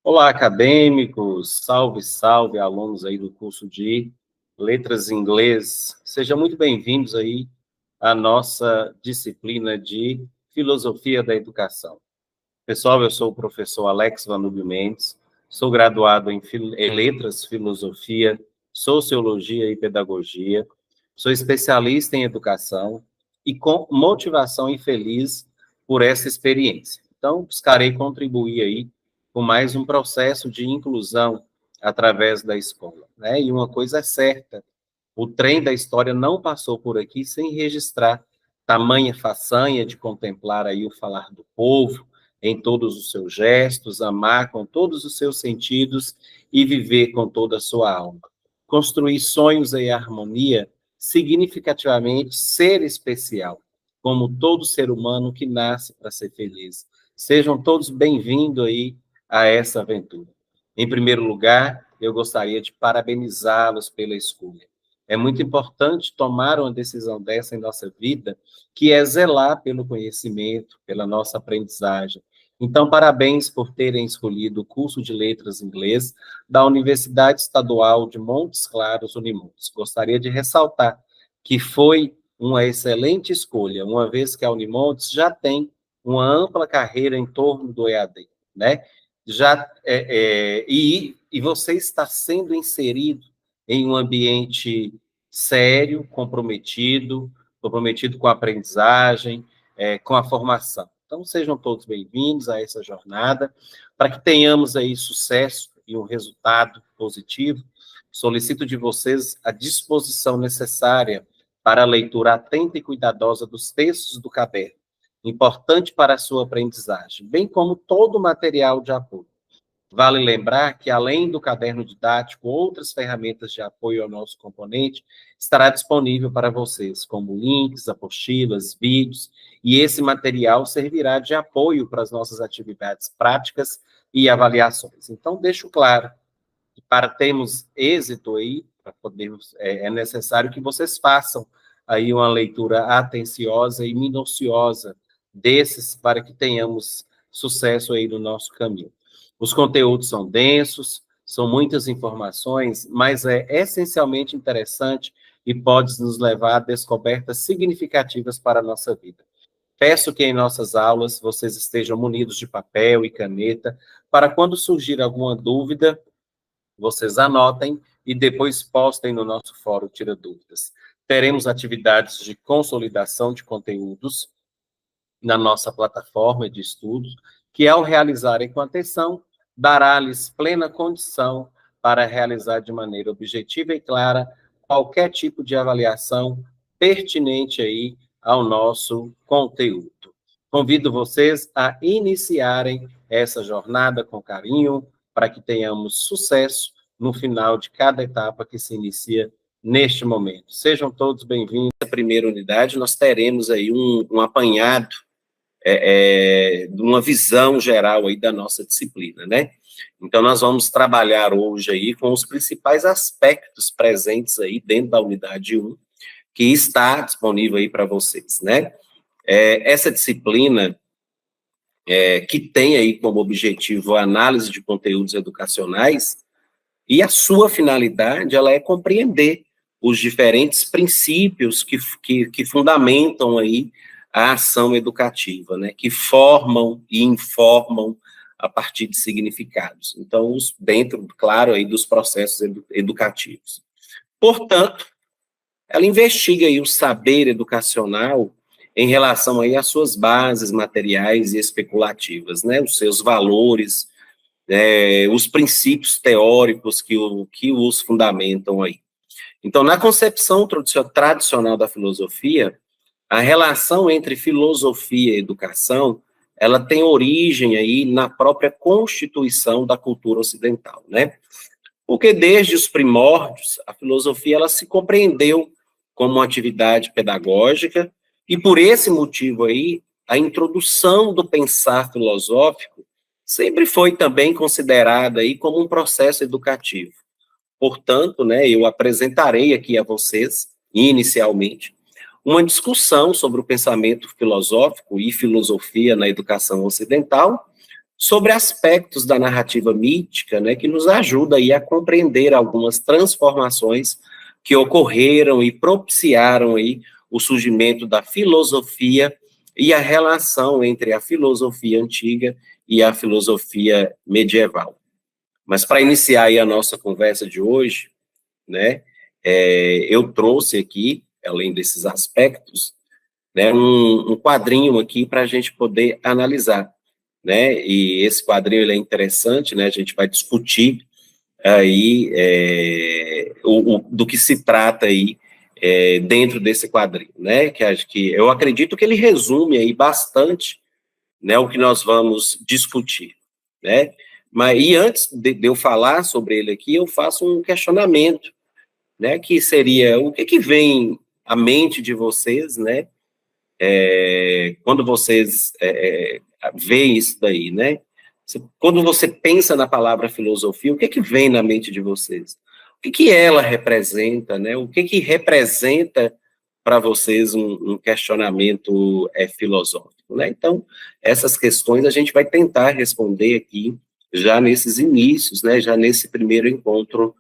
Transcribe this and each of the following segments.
Olá, acadêmicos, salve, salve, alunos aí do curso de Letras em Inglês. Sejam muito bem-vindos aí à nossa disciplina de Filosofia da Educação. Pessoal, eu sou o professor Alex Vanúbio Mendes, sou graduado em Letras, Filosofia, Sociologia e Pedagogia, sou especialista em educação e com motivação e feliz por essa experiência. Então, buscarei contribuir aí com mais um processo de inclusão através da escola, né? E uma coisa é certa, o trem da história não passou por aqui sem registrar tamanha façanha de contemplar aí o falar do povo em todos os seus gestos, amar com todos os seus sentidos e viver com toda a sua alma. Construir sonhos em harmonia, significativamente ser especial, como todo ser humano que nasce para ser feliz. Sejam todos bem-vindos aí a essa aventura. Em primeiro lugar, eu gostaria de parabenizá-los pela escolha. É muito importante tomar uma decisão dessa em nossa vida, que é zelar pelo conhecimento, pela nossa aprendizagem. Então, parabéns por terem escolhido o curso de Letras Inglês da Universidade Estadual de Montes Claros, Unimontes. Gostaria de ressaltar que foi uma excelente escolha, uma vez que a Unimontes já tem uma ampla carreira em torno do EAD, né? E você está sendo inserido em um ambiente sério, comprometido com a aprendizagem, com a formação. Então, sejam todos bem-vindos a essa jornada, para que tenhamos aí sucesso e um resultado positivo. Solicito de vocês a disposição necessária para a leitura atenta e cuidadosa dos textos do caderno, importante para a sua aprendizagem, bem como todo o material de apoio. Vale lembrar que, além do caderno didático, outras ferramentas de apoio ao nosso componente estará disponível para vocês, como links, apostilas, vídeos, e esse material servirá de apoio para as nossas atividades práticas e avaliações. Então, deixo claro que, para termos êxito aí, para podermos, é necessário que vocês façam aí uma leitura atenciosa e minuciosa desses, para que tenhamos sucesso aí no nosso caminho. Os conteúdos são densos, são muitas informações, mas é essencialmente interessante e pode nos levar a descobertas significativas para a nossa vida. Peço que em nossas aulas vocês estejam munidos de papel e caneta, para quando surgir alguma dúvida, vocês anotem e depois postem no nosso fórum Tira Dúvidas. Teremos atividades de consolidação de conteúdos na nossa plataforma de estudos, que, ao realizarem com atenção, dará-lhes plena condição para realizar de maneira objetiva e clara qualquer tipo de avaliação pertinente aí ao nosso conteúdo. Convido vocês a iniciarem essa jornada com carinho, para que tenhamos sucesso no final de cada etapa que se inicia neste momento. Sejam todos bem-vindos. Na primeira unidade, nós teremos aí um apanhado de uma visão geral aí da nossa disciplina, né? Então, nós vamos trabalhar hoje aí com os principais aspectos presentes aí dentro da unidade 1, que está disponível aí para vocês, né? Essa disciplina, que tem aí como objetivo a análise de conteúdos educacionais, e a sua finalidade, ela é compreender os diferentes princípios que fundamentam aí a ação educativa, né, que formam e informam a partir de significados. Então, dentro, claro, aí dos processos educativos. Portanto, ela investiga aí o saber educacional em relação aí às suas bases materiais e especulativas, né, os seus valores, os princípios teóricos que os fundamentam aí. Então, na concepção tradicional da filosofia, a relação entre filosofia e educação, ela tem origem aí na própria constituição da cultura ocidental, né? Porque desde os primórdios, a filosofia ela se compreendeu como uma atividade pedagógica, e por esse motivo aí, a introdução do pensar filosófico sempre foi também considerada aí como um processo educativo. Portanto, né, eu apresentarei aqui a vocês, inicialmente, uma discussão sobre o pensamento filosófico e filosofia na educação ocidental, sobre aspectos da narrativa mítica, né, que nos ajuda aí a compreender algumas transformações que ocorreram e propiciaram aí o surgimento da filosofia e a relação entre a filosofia antiga e a filosofia medieval. Mas para iniciar aí a nossa conversa de hoje, né, eu trouxe aqui, além desses aspectos, né, um quadrinho aqui para a gente poder analisar, né, e esse quadrinho ele é interessante, né, a gente vai discutir aí do que se trata aí dentro desse quadrinho, né, que eu acredito que ele resume aí bastante, né, o que nós vamos discutir, né, e antes de eu falar sobre ele aqui, eu faço um questionamento, né, que seria, o que vem à mente de vocês, né, quando vocês veem isso daí, né? Quando você pensa na palavra filosofia, o que vem na mente de vocês? O que ela representa, né? O que representa para vocês um questionamento filosófico, né? Então, essas questões a gente vai tentar responder aqui já nesses inícios, né? Já nesse primeiro encontro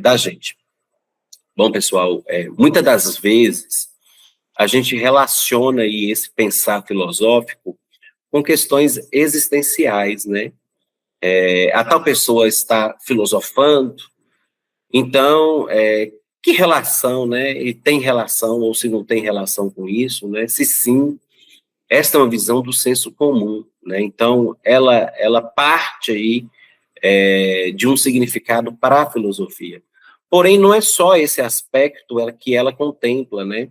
da gente. Bom, pessoal, muitas das vezes a gente relaciona aí esse pensar filosófico com questões existenciais, né? A tal pessoa está filosofando, então, que relação, né? E tem relação, ou se não tem relação com isso, né? Se sim, esta é uma visão do senso comum, né? Então, ela parte aí de um significado para a filosofia. Porém, não é só esse aspecto que ela contempla, né?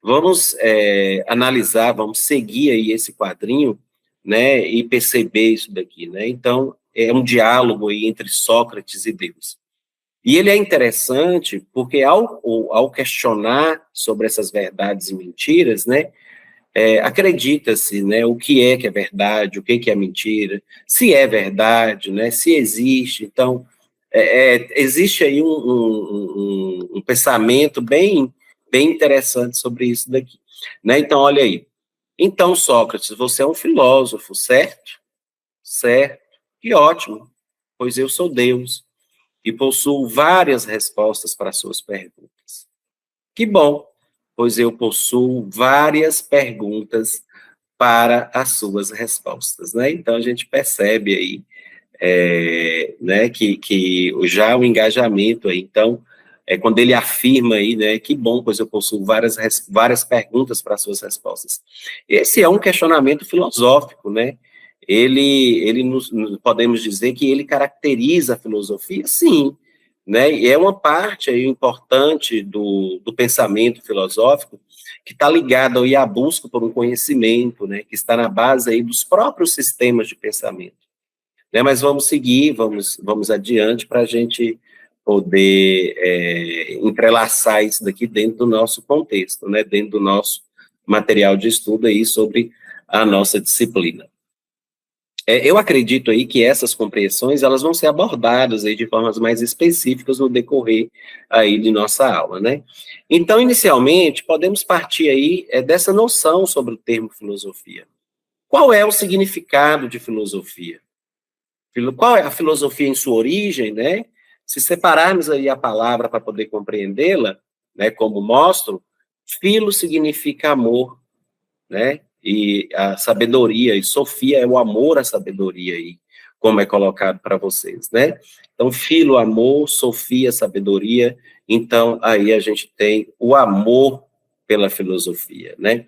Vamos analisar, vamos seguir aí esse quadrinho, né, e perceber isso daqui, né? Então, é um diálogo aí entre Sócrates e Deus. E ele é interessante porque ao questionar sobre essas verdades e mentiras, né, acredita-se, né, o que é verdade, o que é mentira, se é verdade, né, se existe. Então, existe aí um pensamento bem interessante sobre isso daqui, né? Então, olha aí. Então, Sócrates, você é um filósofo, certo? Certo. Que ótimo, pois eu sou Deus e possuo várias respostas para suas perguntas. Que bom, pois eu possuo várias perguntas para as suas respostas, né? Então, a gente percebe aí né, que já o engajamento aí, então, quando ele afirma aí, né, que bom, pois eu possuo várias perguntas para suas respostas. Esse é um questionamento filosófico, né, podemos dizer que ele caracteriza a filosofia, sim, né, e é uma parte aí importante do pensamento filosófico que está ligado aí à busca por um conhecimento, né, que está na base aí dos próprios sistemas de pensamento. Né, mas vamos seguir, vamos adiante para a gente poder entrelaçar isso daqui dentro do nosso contexto, né, dentro do nosso material de estudo aí sobre a nossa disciplina. Eu acredito aí que essas compreensões, elas vão ser abordadas aí de formas mais específicas no decorrer aí de nossa aula, né. Então, inicialmente, podemos partir aí dessa noção sobre o termo filosofia. Qual é o significado de filosofia? Qual é a filosofia em sua origem, né? Se separarmos aí a palavra para poder compreendê-la, né, como mostro, filo significa amor, né? E a sabedoria, e Sofia é o amor à sabedoria aí, como é colocado para vocês, né? Então, filo, amor, Sofia, sabedoria, então aí a gente tem o amor pela filosofia, né?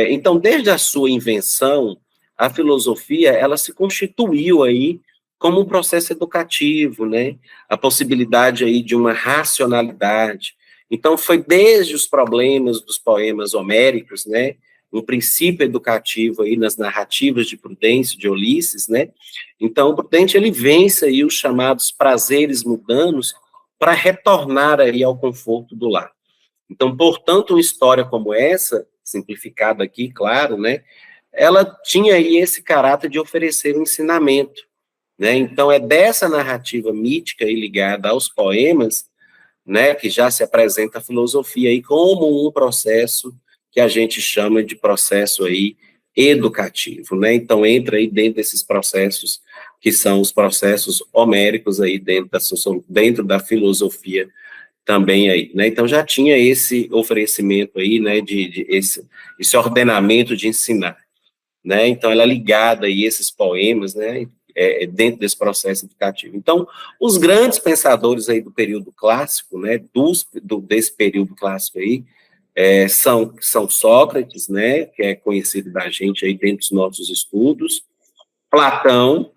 Então, desde a sua invenção, a filosofia, ela se constituiu aí como um processo educativo, né? A possibilidade aí de uma racionalidade. Então, foi desde os problemas dos poemas homéricos, né? Um princípio educativo aí nas narrativas de Prudêncio, de Ulisses, né? Então, o Prudente, ele vence aí os chamados prazeres mundanos para retornar aí ao conforto do lar. Então, portanto, uma história como essa, simplificada aqui, claro, né, ela tinha aí esse caráter de oferecer um ensinamento, né, então é dessa narrativa mítica e ligada aos poemas, né, que já se apresenta a filosofia aí como um processo que a gente chama de processo aí educativo, né? Então entra aí dentro desses processos que são os processos homéricos aí dentro da filosofia também aí, né? Então já tinha esse oferecimento aí, né, esse ordenamento de ensinar, né? Então ela é ligada aí esses poemas, né, dentro desse processo educativo. Então, os grandes pensadores aí do período clássico, né, desse período clássico aí, são Sócrates, né, que é conhecido da gente aí dentro dos nossos estudos, Platão,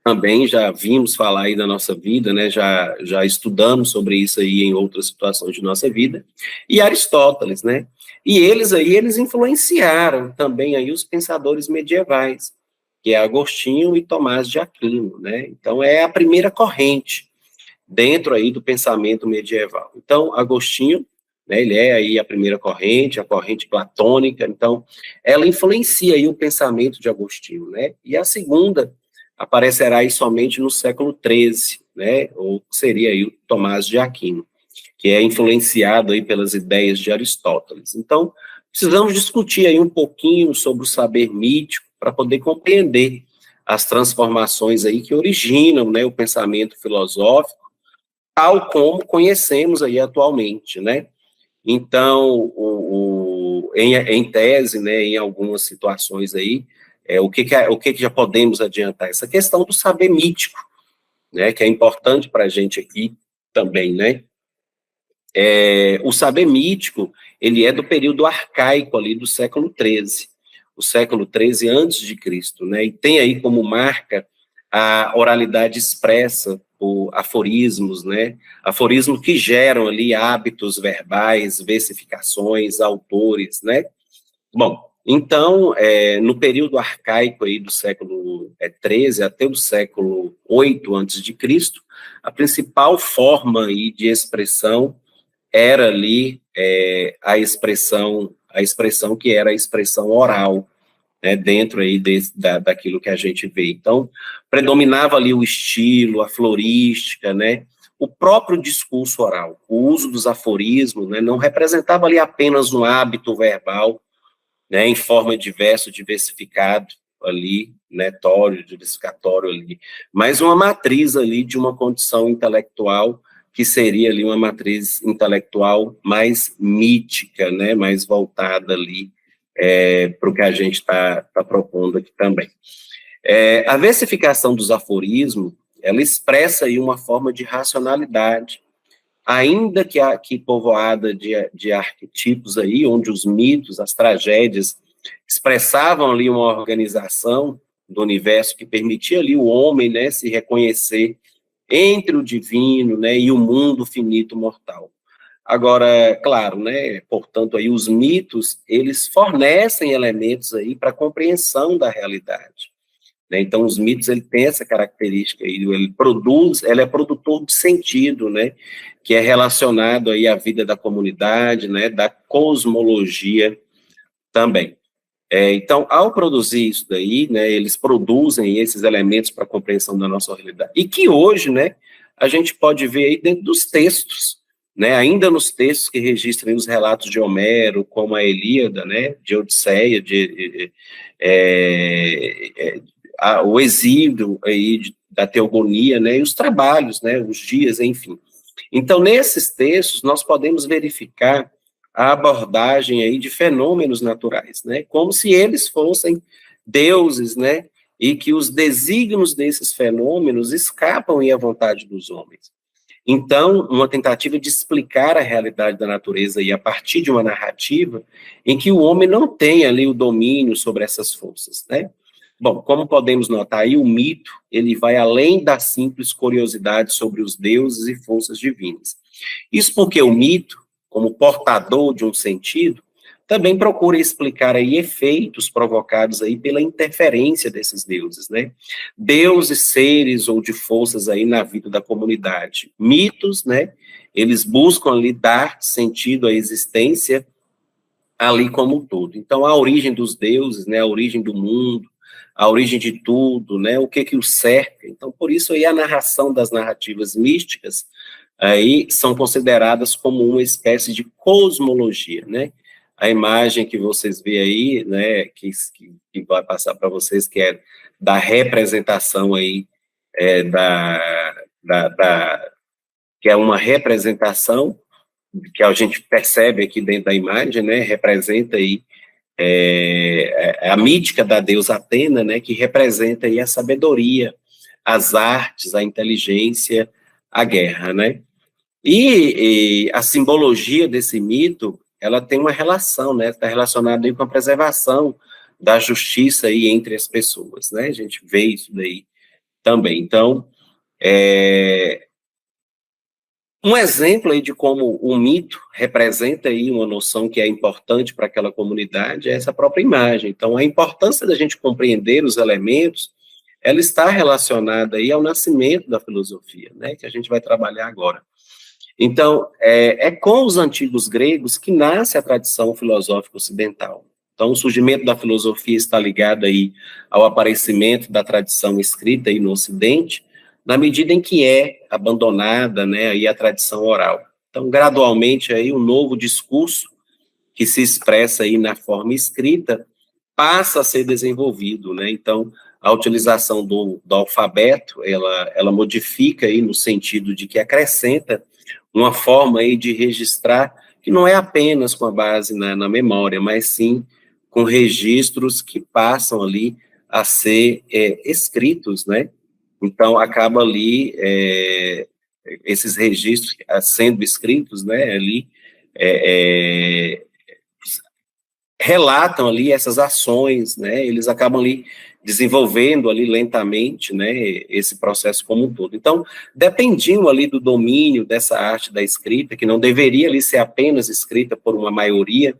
também já vimos falar aí da nossa vida, né, já estudamos sobre isso aí em outras situações de nossa vida, e Aristóteles, né, e eles influenciaram também aí os pensadores medievais, que é Agostinho e Tomás de Aquino, né, então é a primeira corrente dentro aí do pensamento medieval. Então, Agostinho, né, ele é aí a corrente platônica, então, ela influencia aí o pensamento de Agostinho, né, e a segunda aparecerá aí somente no século XIII, né, ou seria aí o Tomás de Aquino, que é influenciado aí pelas ideias de Aristóteles. Então, precisamos discutir aí um pouquinho sobre o saber mítico para poder compreender as transformações aí que originam, né, o pensamento filosófico, tal como conhecemos aí atualmente, né? Então, em tese, né, em algumas situações aí, o que já podemos adiantar? Essa questão do saber mítico, né, que é importante para a gente aqui também, né? O saber mítico, ele é do período arcaico ali do século XIII, o século XIII antes de Cristo, né? E tem aí como marca a oralidade expressa por aforismos, né? Aforismos que geram ali hábitos verbais, versificações, autores, né? Bom, então, no período arcaico aí do século XIII até o século VIII antes de Cristo, a principal forma aí de expressão era ali a expressão que era a expressão oral, né, dentro aí daquilo que a gente vê. Então, predominava ali o estilo, a florística, né, o próprio discurso oral, o uso dos aforismos, né, não representava ali apenas um hábito verbal, né, em forma de verso diversificado ali, né, tório, diversificatório ali, mas uma matriz ali de uma condição intelectual que seria ali uma matriz intelectual mais mítica, né, mais voltada ali para o que a gente está propondo aqui também. A versificação dos aforismos, ela expressa aí uma forma de racionalidade, ainda que povoada de arquetipos aí, onde os mitos, as tragédias, expressavam ali uma organização do universo que permitia ali o homem, né, se reconhecer entre o divino, né, e o mundo finito mortal. Agora, claro, né, portanto, aí os mitos, eles fornecem elementos aí para a compreensão da realidade, né? Então, os mitos, ele tem essa característica aí, ele é produtor de sentido, né, que é relacionado aí à vida da comunidade, né, da cosmologia também. Então, ao produzir isso daí, né, eles produzem esses elementos para a compreensão da nossa realidade, e que hoje, né, a gente pode ver aí dentro dos textos, né, ainda nos textos que registram os relatos de Homero, como a Ilíada, né, de Odisseia, o Exíodo aí da Teogonia, né, e os trabalhos, né, os dias, enfim. Então, nesses textos, nós podemos verificar a abordagem aí de fenômenos naturais, né, como se eles fossem deuses, né, e que os desígnios desses fenômenos escapam à vontade dos homens. Então, uma tentativa de explicar a realidade da natureza aí a partir de uma narrativa em que o homem não tem ali o domínio sobre essas forças, né? Bom, como podemos notar aí, o mito, ele vai além da simples curiosidade sobre os deuses e forças divinas. Isso porque o mito, como portador de um sentido, também procura explicar aí efeitos provocados aí pela interferência desses deuses, né? Deuses, seres ou de forças aí na vida da comunidade. Mitos, né? Eles buscam ali dar sentido à existência ali como um todo. Então, a origem dos deuses, né? A origem do mundo, a origem de tudo, né? O que o cerca. Então, por isso aí a narração das narrativas místicas aí são consideradas como uma espécie de cosmologia, né? a imagem que vocês veem aí, né, que vai passar para vocês, que é da representação aí, que é uma representação que a gente percebe aqui dentro da imagem, né, representa aí a mítica da deusa Atena, né, que representa aí a sabedoria, as artes, a inteligência, a guerra, né? E a simbologia desse mito, ela tem uma relação, né? Está relacionada aí com a preservação da justiça aí entre as pessoas, né? A gente vê isso daí também. Então, um exemplo aí de como o mito representa aí uma noção que é importante para aquela comunidade é essa própria imagem. Então, a importância da gente compreender os elementos, ela está relacionada aí ao nascimento da filosofia, né? Que a gente vai trabalhar agora. Então, é com os antigos gregos que nasce a tradição filosófica ocidental. Então, o surgimento da filosofia está ligado aí ao aparecimento da tradição escrita aí no Ocidente, na medida em que é abandonada, né, aí a tradição oral. Então, gradualmente, aí um novo discurso que se expressa aí na forma escrita passa a ser desenvolvido, né? Então, a utilização do alfabeto, ela modifica aí no sentido de que acrescenta uma forma aí de registrar que não é apenas com a base na memória, mas sim com registros que passam ali a ser escritos, né? Então, acaba ali esses registros sendo escritos, né, ali, relatam ali essas ações, né, eles acabam ali desenvolvendo ali lentamente, né, esse processo como um todo. Então, dependiam ali do domínio dessa arte da escrita, que não deveria ali ser apenas escrita por uma maioria,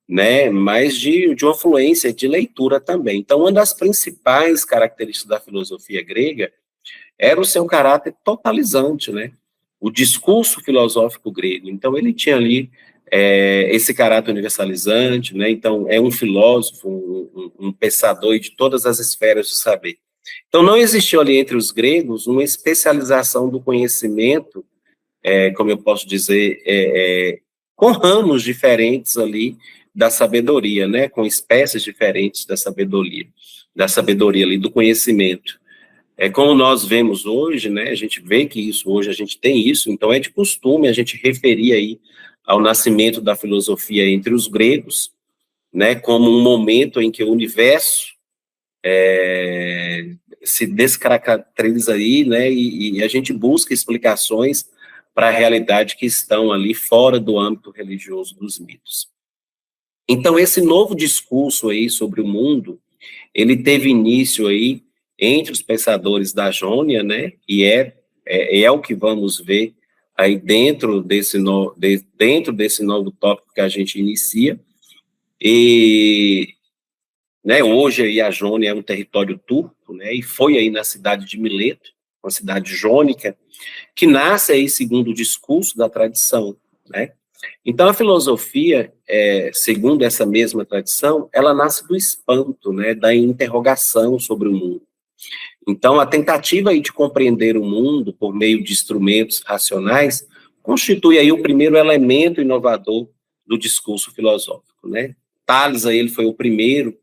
né, mas de uma fluência de leitura também. Então, uma das principais características da filosofia grega era o seu caráter totalizante, né, o discurso filosófico grego. Então, ele tinha ali esse caráter universalizante, né? Então, é um filósofo, um pensador de todas as esferas do saber. Então, não existiu ali entre os gregos uma especialização do conhecimento, como eu posso dizer, com ramos diferentes ali da sabedoria, né? Com espécies diferentes da sabedoria ali, do conhecimento. Como nós vemos hoje, né? A gente vê que isso hoje, a gente tem isso, então é de costume a gente referir aí ao nascimento da filosofia entre os gregos, né, como um momento em que o universo se descaracteriza aí, né, e a gente busca explicações para a realidade que estão ali fora do âmbito religioso dos mitos. Então, esse novo discurso aí sobre o mundo, ele teve início aí entre os pensadores da Jônia, né, e é o que vamos ver aí dentro desse novo tópico que a gente inicia, e, né, hoje aí a Jônia é um território turco, né, e foi aí na cidade de Mileto, uma cidade jônica, que nasce aí segundo o discurso da tradição, né. Então a filosofia, segundo essa mesma tradição, ela nasce do espanto, né, da interrogação sobre o mundo. Então, a tentativa aí de compreender o mundo por meio de instrumentos racionais constitui aí o primeiro elemento inovador do discurso filosófico, né? Tales aí, ele foi o primeiro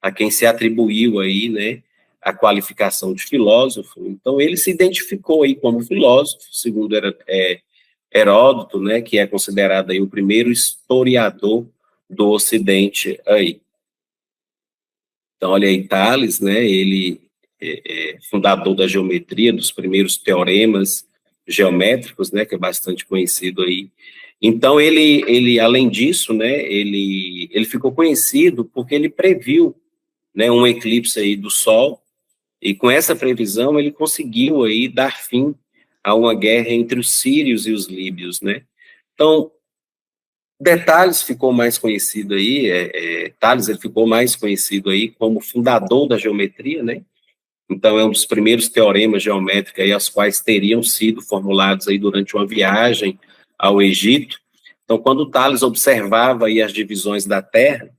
a quem se atribuiu aí, né, a qualificação de filósofo. Então, ele se identificou aí como filósofo, segundo Heródoto, né, que é considerado aí o primeiro historiador do Ocidente aí. Então, olha aí, Tales, né, ele fundador da geometria, dos primeiros teoremas geométricos, né, que é bastante conhecido aí. Então, ele além disso, né, ele ficou conhecido porque ele previu, né, um eclipse aí do Sol, e com essa previsão ele conseguiu aí dar fim a uma guerra entre os sírios e os líbios, né. Então, Tales ficou mais conhecido aí, Tales ele ficou mais conhecido aí como fundador da geometria, né. Então, é um dos primeiros teoremas geométricos aí, as quais teriam sido formulados aí durante uma viagem ao Egito. Então, quando Tales observava aí as divisões da Terra,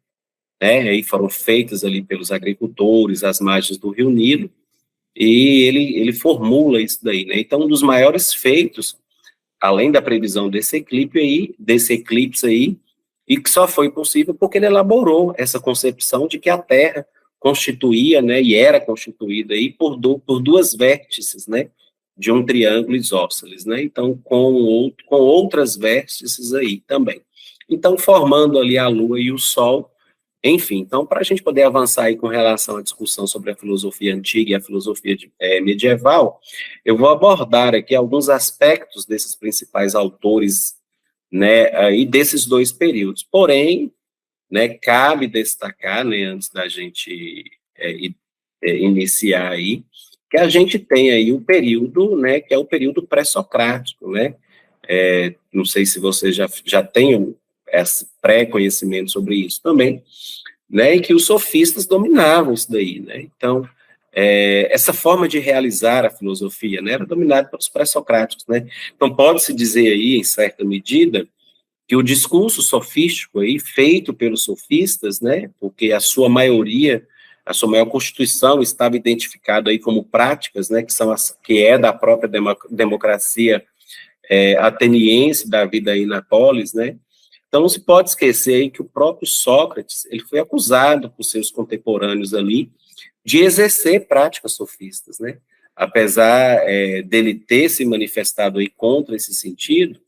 né, aí foram feitas ali pelos agricultores, às margens do Rio Nilo, e ele formula isso daí, né. Então, um dos maiores feitos, além da previsão desse eclipse aí, e que só foi possível porque ele elaborou essa concepção de que a Terra constituía, né, e era constituída aí por duas vértices, né, de um triângulo isósceles, né, então com outras vértices aí também. Então, formando ali a Lua e o Sol, enfim, então, para a gente poder avançar aí com relação à discussão sobre a filosofia antiga e a filosofia medieval, eu vou abordar aqui alguns aspectos desses principais autores, né, aí desses dois períodos. Porém, né, cabe destacar, né, antes da gente iniciar aí, que a gente tem aí o período, né, que é o período pré-socrático, né, não sei se você já tem esse pré-conhecimento sobre isso também, né, e que os sofistas dominavam isso daí, né, então, essa forma de realizar a filosofia, né, era dominada pelos pré-socráticos, né, então pode-se dizer aí, em certa medida, que o discurso sofístico aí, feito pelos sofistas, né, porque a sua maioria, a sua maior constituição estava identificada aí como práticas, né, que é da própria democracia ateniense, da vida aí na polis, né, então não se pode esquecer aí que o próprio Sócrates, ele foi acusado por seus contemporâneos ali de exercer práticas sofistas, né, apesar dele ter se manifestado aí contra esse sentido,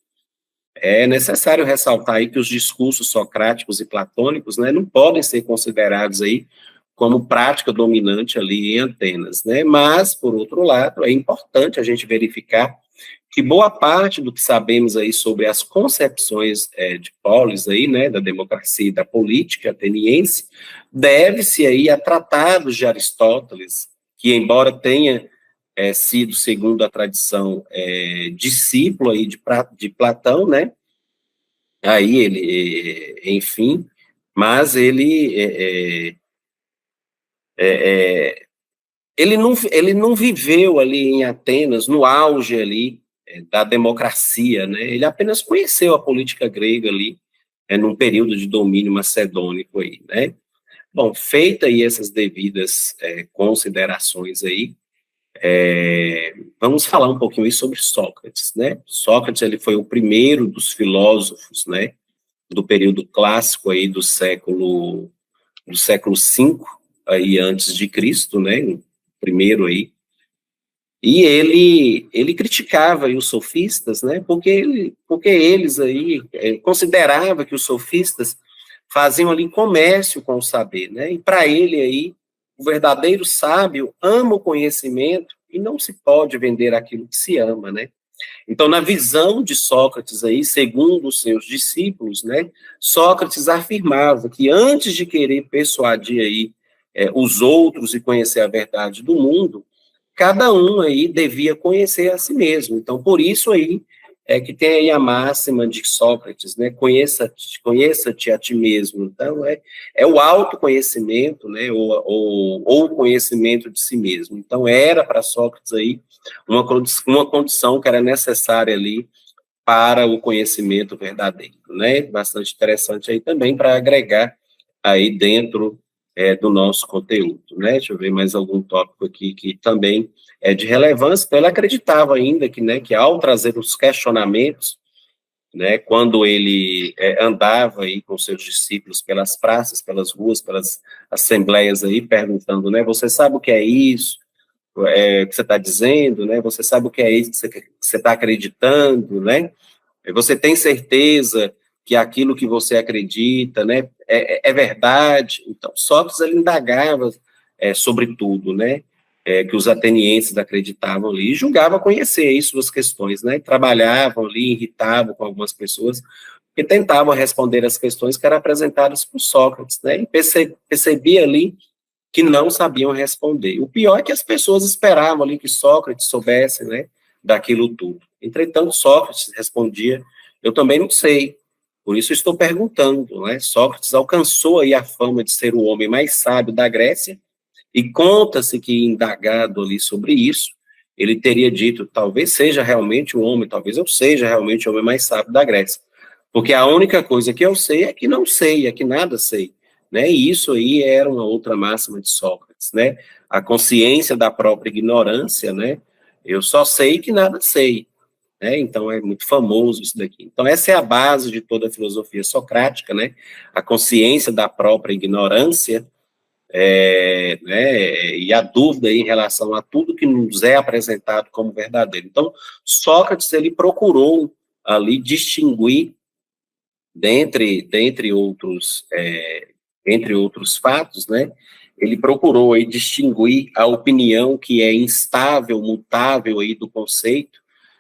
é necessário ressaltar aí que os discursos socráticos e platônicos, né, não podem ser considerados aí como prática dominante ali em Atenas, né, mas, por outro lado, é importante a gente verificar que boa parte do que sabemos aí sobre as concepções de Polis aí, né, da democracia e da política ateniense, deve-se aí a tratados de Aristóteles, que embora tenha sido, segundo a tradição, discípulo aí de Platão, né, aí ele, enfim, mas ele não viveu ali em Atenas, no auge ali da democracia, né, ele apenas conheceu a política grega ali, num período de domínio macedônico aí, né. Bom, feita aí essas devidas considerações aí, vamos falar um pouquinho aí sobre Sócrates, né? Sócrates, ele foi o primeiro dos filósofos, né, do período clássico aí do século V aí antes de Cristo, né? O primeiro aí. E ele criticava aí os sofistas, né? Porque eles aí considerava que os sofistas faziam ali comércio com o saber, né? E para ele aí o verdadeiro sábio ama o conhecimento e não se pode vender aquilo que se ama, né? Então, na visão de Sócrates aí, segundo os seus discípulos, né, Sócrates afirmava que antes de querer persuadir aí os outros e conhecer a verdade do mundo, cada um aí devia conhecer a si mesmo. Então, por isso aí que tem aí a máxima de Sócrates, né, conheça-te a ti mesmo. Então, é o autoconhecimento, né, ou o conhecimento de si mesmo. Então, era para Sócrates aí uma condição que era necessária ali para o conhecimento verdadeiro, né, bastante interessante aí também para agregar aí dentro do nosso conteúdo, né, deixa eu ver mais algum tópico aqui que também é de relevância. Então, ele acreditava ainda que, né, que ao trazer os questionamentos, né, quando ele andava aí com seus discípulos pelas praças, pelas ruas, pelas assembleias aí, perguntando, né, você sabe o que é isso, que você está dizendo, né, você sabe o que é isso que você está acreditando, né, você tem certeza que aquilo que você acredita, né, é verdade? Então, Sócrates, ele indagava sobre tudo, né, que os atenienses acreditavam ali, e julgava conhecer aí suas questões, né, trabalhavam ali, irritavam com algumas pessoas, que tentavam responder as questões que eram apresentadas por Sócrates, né, e percebia ali que não sabiam responder. O pior é que as pessoas esperavam ali que Sócrates soubesse, né, daquilo tudo. Entretanto, Sócrates respondia, eu também não sei, por isso estou perguntando, né? Sócrates alcançou aí a fama de ser o homem mais sábio da Grécia, e conta-se que, indagado ali sobre isso, ele teria dito, talvez seja realmente o homem, talvez eu seja realmente o homem mais sábio da Grécia, porque a única coisa que eu sei é que não sei, é que nada sei, né? E isso aí era uma outra máxima de Sócrates, né? A consciência da própria ignorância, né? Eu só sei que nada sei. né? Então, é muito famoso isso daqui. Então, essa é a base de toda a filosofia socrática, né? A consciência da própria ignorância, né, e a dúvida em relação a tudo que nos é apresentado como verdadeiro. Então, Sócrates, ele procurou ali distinguir, dentre outros, entre outros fatos, né, ele procurou aí distinguir a opinião que é instável, mutável aí do conceito,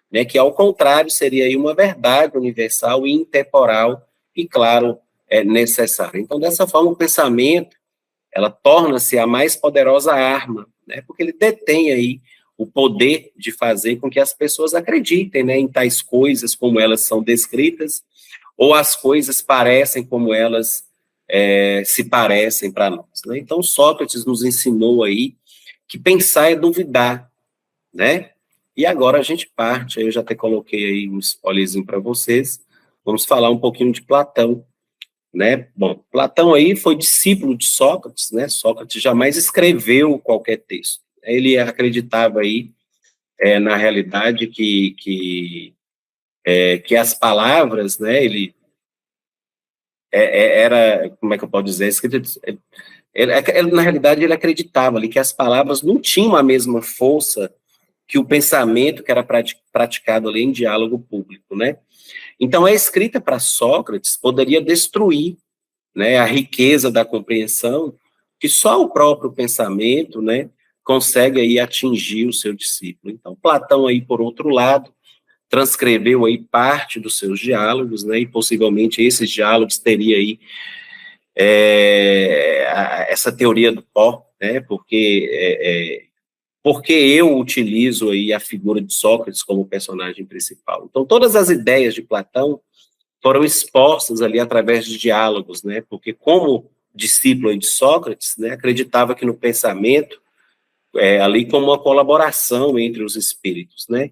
né, que ao contrário seria aí uma verdade universal e intemporal e, claro, necessária. Então, dessa forma, o pensamento, ela torna-se a mais poderosa arma, né, porque ele detém aí o poder de fazer com que as pessoas acreditem, né, em tais coisas como elas são descritas, ou as coisas parecem como elas se parecem para nós, né? Então, Sócrates nos ensinou aí que pensar é duvidar, né? E agora a gente parte, eu já até coloquei aí um spoilerzinho para vocês, vamos falar um pouquinho de Platão, né? Bom, Platão aí foi discípulo de Sócrates, né? Sócrates jamais escreveu qualquer texto. Ele acreditava aí, na realidade, que as palavras, né? Ele era, como é que eu posso dizer, na realidade, ele acreditava ali que as palavras não tinham a mesma força que o pensamento que era praticado ali em diálogo público, né? Então, a escrita para Sócrates poderia destruir, né, a riqueza da compreensão que só o próprio pensamento, né, consegue aí atingir o seu discípulo. Então, Platão aí, por outro lado, transcreveu aí parte dos seus diálogos, né, e possivelmente esses diálogos teria aí essa teoria do pó, né, porque eu utilizo aí a figura de Sócrates como personagem principal. Então, todas as ideias de Platão foram expostas ali através de diálogos, né, porque como discípulo de Sócrates, né, acreditava que no pensamento, ali como uma colaboração entre os espíritos, né.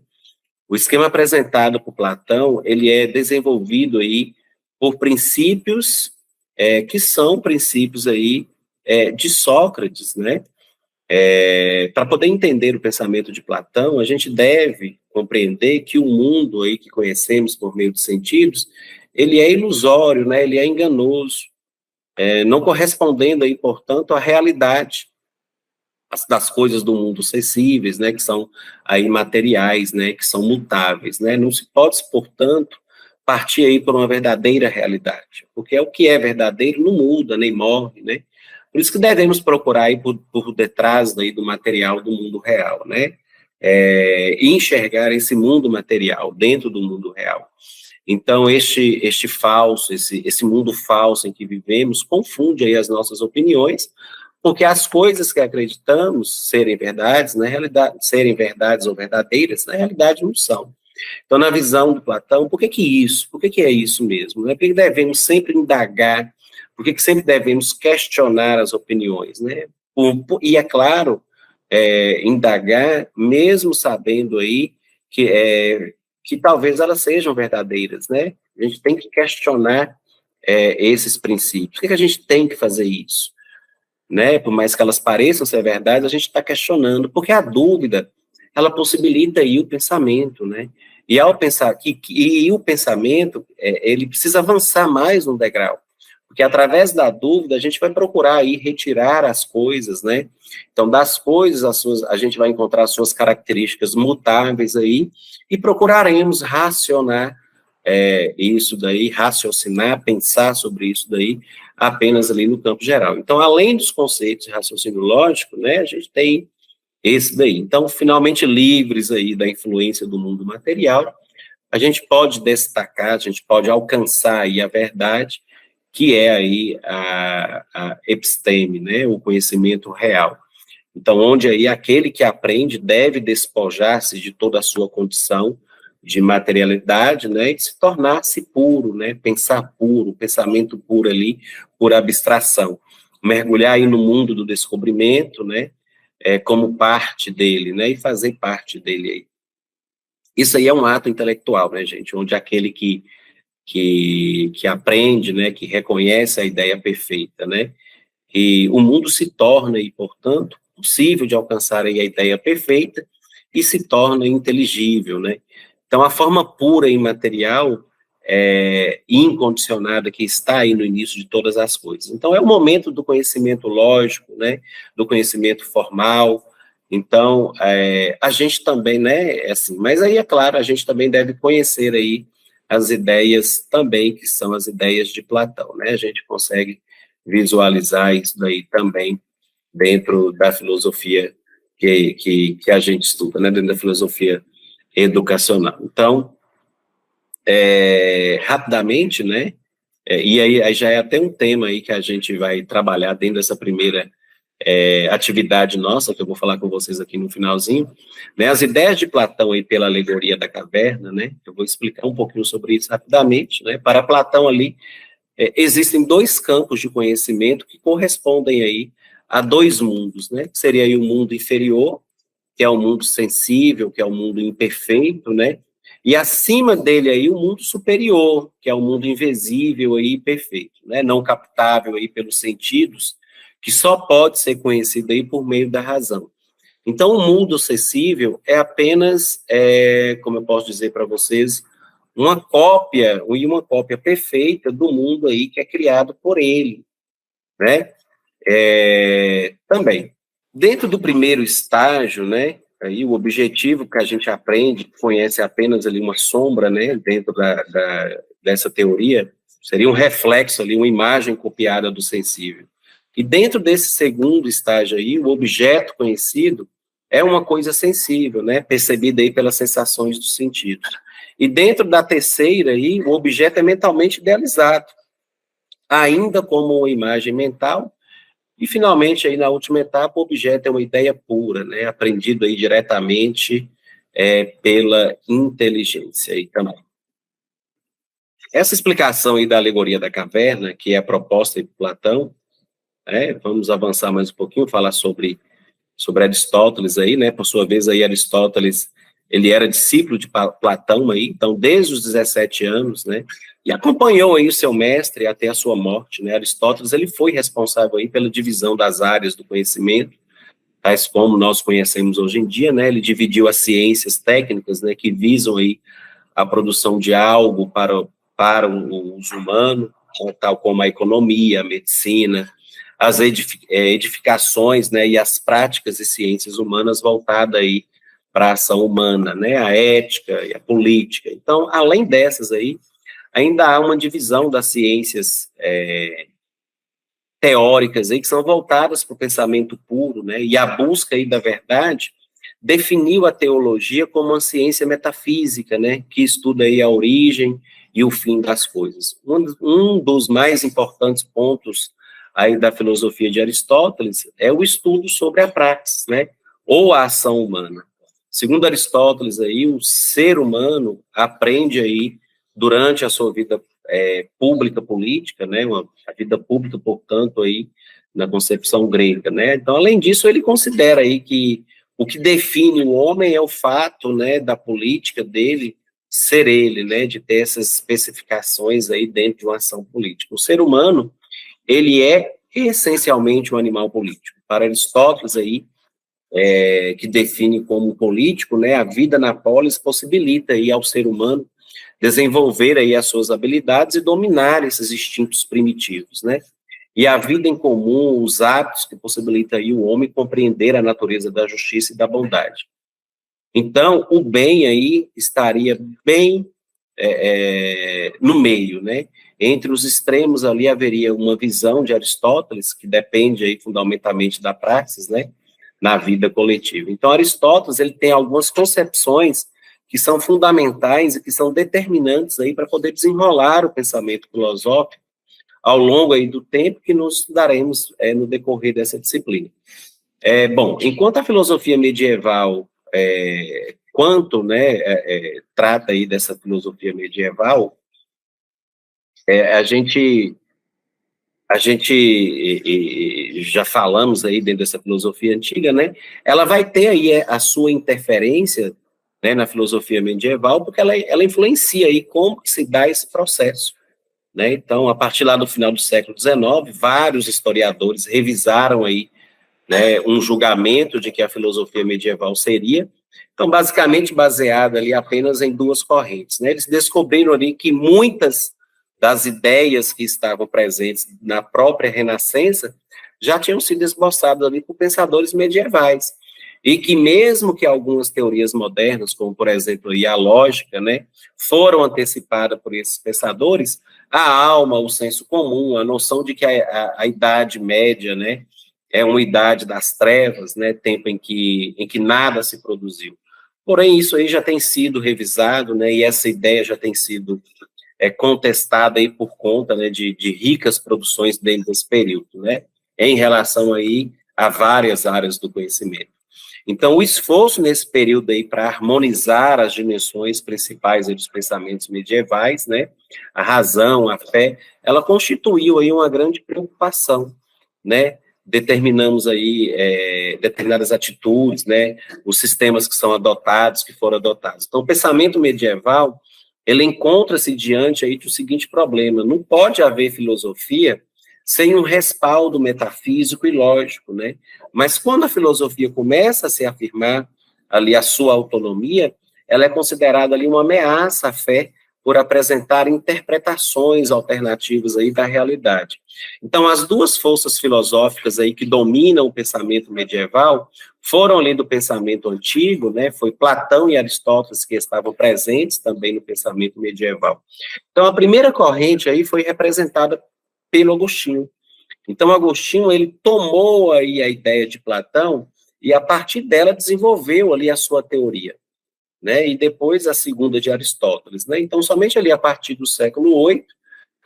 O esquema apresentado por Platão, ele é desenvolvido aí por princípios que são princípios aí de Sócrates, né. Para poder entender o pensamento de Platão, a gente deve compreender que o mundo aí que conhecemos por meio dos sentidos, ele é ilusório, né, ele é enganoso, não correspondendo aí, portanto, à realidade das coisas do mundo sensíveis, né, que são aí materiais, né, que são mutáveis, né, não se pode, portanto, partir aí por uma verdadeira realidade, porque o que é verdadeiro não muda, nem morre, né, por isso que devemos procurar aí por detrás aí do material do mundo real, né, e enxergar esse mundo material dentro do mundo real. Então, este falso, esse mundo falso em que vivemos, confunde aí as nossas opiniões, porque as coisas que acreditamos serem verdades, na realidade, serem verdades ou verdadeiras, na realidade não são. Então, na visão de Platão, por que isso? Por que é isso mesmo? Né? Por que devemos sempre indagar? Por que sempre devemos questionar as opiniões? Né? E, é claro, indagar, mesmo sabendo aí que talvez elas sejam verdadeiras, né? A gente tem que questionar esses princípios. Por que a gente tem que fazer isso? Né, por mais que elas pareçam ser verdades, a gente está questionando, porque a dúvida, ela possibilita aí o pensamento, né, e ao pensar e o pensamento, ele precisa avançar mais um degrau, porque através da dúvida a gente vai procurar aí retirar as coisas, né, então das coisas, a gente vai encontrar as suas características mutáveis aí, e procuraremos racionar isso daí, raciocinar, pensar sobre isso daí, apenas ali no campo geral. Então, além dos conceitos de raciocínio lógico, né, a gente tem esse daí. Então, finalmente livres aí da influência do mundo material, a gente pode destacar, a gente pode alcançar aí a verdade, que é aí a episteme, né, o conhecimento real. Então, onde aí aquele que aprende deve despojar-se de toda a sua condição de materialidade, né, e se tornar-se puro, né, pensar puro, pensamento puro ali, por abstração. Mergulhar aí no mundo do descobrimento, né, como parte dele, né, e fazer parte dele aí. Isso aí é um ato intelectual, né, gente, onde aquele que aprende, né, que reconhece a ideia perfeita, né, e o mundo se torna, e, portanto, possível de alcançar aí a ideia perfeita e se torna inteligível, né? Então, a forma pura e imaterial, incondicionada, que está aí no início de todas as coisas. Então, é o momento do conhecimento lógico, né, do conhecimento formal. Então, a gente também, né, assim, mas aí, é claro, a gente também deve conhecer aí as ideias também, que são as ideias de Platão, né, a gente consegue visualizar isso daí também dentro da filosofia que a gente estuda, né, dentro da filosofia educacional. Então, rapidamente, né, e aí já é até um tema aí que a gente vai trabalhar dentro dessa primeira atividade nossa, que eu vou falar com vocês aqui no finalzinho, né, as ideias de Platão aí pela alegoria da caverna, né, eu vou explicar um pouquinho sobre isso rapidamente, né, para Platão ali, existem dois campos de conhecimento que correspondem aí a dois mundos, né, que seria aí o mundo inferior, que é o mundo sensível, que é o mundo imperfeito, né, e acima dele aí o mundo superior, que é o mundo invisível aí perfeito, né, não captável aí pelos sentidos, que só pode ser conhecido aí por meio da razão. Então, o mundo acessível é apenas, como eu posso dizer para vocês, uma cópia perfeita do mundo aí que é criado por ele, né? Também. Dentro do primeiro estágio, né, aí o objetivo que a gente aprende, conhece apenas ali uma sombra, né, dentro dessa teoria, seria um reflexo ali, uma imagem copiada do sensível. E dentro desse segundo estágio aí, o objeto conhecido é uma coisa sensível, né, percebida aí pelas sensações dos sentidos. E dentro da terceira aí, o objeto é mentalmente idealizado, ainda como uma imagem mental. E, finalmente, aí na última etapa, o objeto é uma ideia pura, né, aprendido aí diretamente pela inteligência aí também. Essa explicação aí da alegoria da caverna, que é proposta por Platão, vamos avançar mais um pouquinho, falar sobre Aristóteles aí, né, por sua vez aí Aristóteles, ele era discípulo de Platão aí, então desde os 17 anos, né, e acompanhou aí o seu mestre até a sua morte, né, Aristóteles, ele foi responsável aí pela divisão das áreas do conhecimento, tais como nós conhecemos hoje em dia, né, ele dividiu as ciências técnicas, né, que visam aí a produção de algo para o uso humano, tal como a economia, a medicina, as edificações, né, e as práticas e ciências humanas voltadas aí para a ação humana, né, a ética e a política. Então, além dessas aí, ainda há uma divisão das ciências teóricas aí que são voltadas para o pensamento puro, né, e a busca aí da verdade definiu a teologia como uma ciência metafísica, né, que estuda aí a origem e o fim das coisas. Um dos mais importantes pontos aí da filosofia de Aristóteles é o estudo sobre a praxis, né, ou a ação humana. Segundo Aristóteles aí, o ser humano aprende aí durante a sua vida pública política, né, a vida pública, portanto, aí na concepção grega, né. Então, além disso, ele considera aí que o que define o homem é o fato, né, da política dele ser ele, né, de ter essas especificações aí dentro de uma ação política. O ser humano, ele é essencialmente um animal político. Para Aristóteles aí, que define como político, né, a vida na polis possibilita aí ao ser humano desenvolver aí as suas habilidades e dominar esses instintos primitivos, né? E a vida em comum, os hábitos que possibilitam aí o homem compreender a natureza da justiça e da bondade. Então, o bem aí estaria bem no meio, né? Entre os extremos ali haveria uma visão de Aristóteles, que depende aí fundamentalmente da praxis, né? Na vida coletiva. Então, Aristóteles, ele tem algumas concepções que são fundamentais e que são determinantes aí para poder desenrolar o pensamento filosófico ao longo aí do tempo que nós estudaremos no decorrer dessa disciplina. Bom, enquanto a filosofia medieval, trata aí dessa filosofia medieval, a gente já falamos aí dentro dessa filosofia antiga, né? Ela vai ter aí a sua interferência, né, na filosofia medieval, porque ela influencia aí como que se dá esse processo, né? Então, a partir lá do final do século XIX, vários historiadores revisaram aí né, um julgamento de que a filosofia medieval seria. Então, basicamente, baseada ali apenas em duas correntes, né? Eles descobriram ali que muitas das ideias que estavam presentes na própria Renascença já tinham sido esboçadas ali por pensadores medievais, e que mesmo que algumas teorias modernas, como, por exemplo, a lógica, né, foram antecipadas por esses pensadores, a alma, o senso comum, a noção de que a Idade Média, né, é uma idade das trevas, né, tempo em que nada se produziu. Porém, isso aí já tem sido revisado, né, e essa ideia já tem sido contestada aí por conta, né, de ricas produções dentro desse período, né, em relação aí a várias áreas do conhecimento. Então, o esforço nesse período aí para harmonizar as dimensões principais aí dos pensamentos medievais, né, a razão, a fé, ela constituiu aí uma grande preocupação, né, determinamos aí determinadas atitudes, né, os sistemas que são adotados, que foram adotados. Então, o pensamento medieval, ele encontra-se diante aí do seguinte problema: não pode haver filosofia sem um respaldo metafísico e lógico, né? Mas quando a filosofia começa a se afirmar ali a sua autonomia, ela é considerada ali uma ameaça à fé por apresentar interpretações alternativas aí da realidade. Então, as duas forças filosóficas aí que dominam o pensamento medieval foram ali do pensamento antigo, né? Foi Platão e Aristóteles que estavam presentes também no pensamento medieval. Então, a primeira corrente aí foi representada pelo Agostinho. Então, Agostinho, ele tomou aí a ideia de Platão e, a partir dela, desenvolveu ali a sua teoria, né? E depois a segunda de Aristóteles, né? Então, somente ali a partir do século VIII,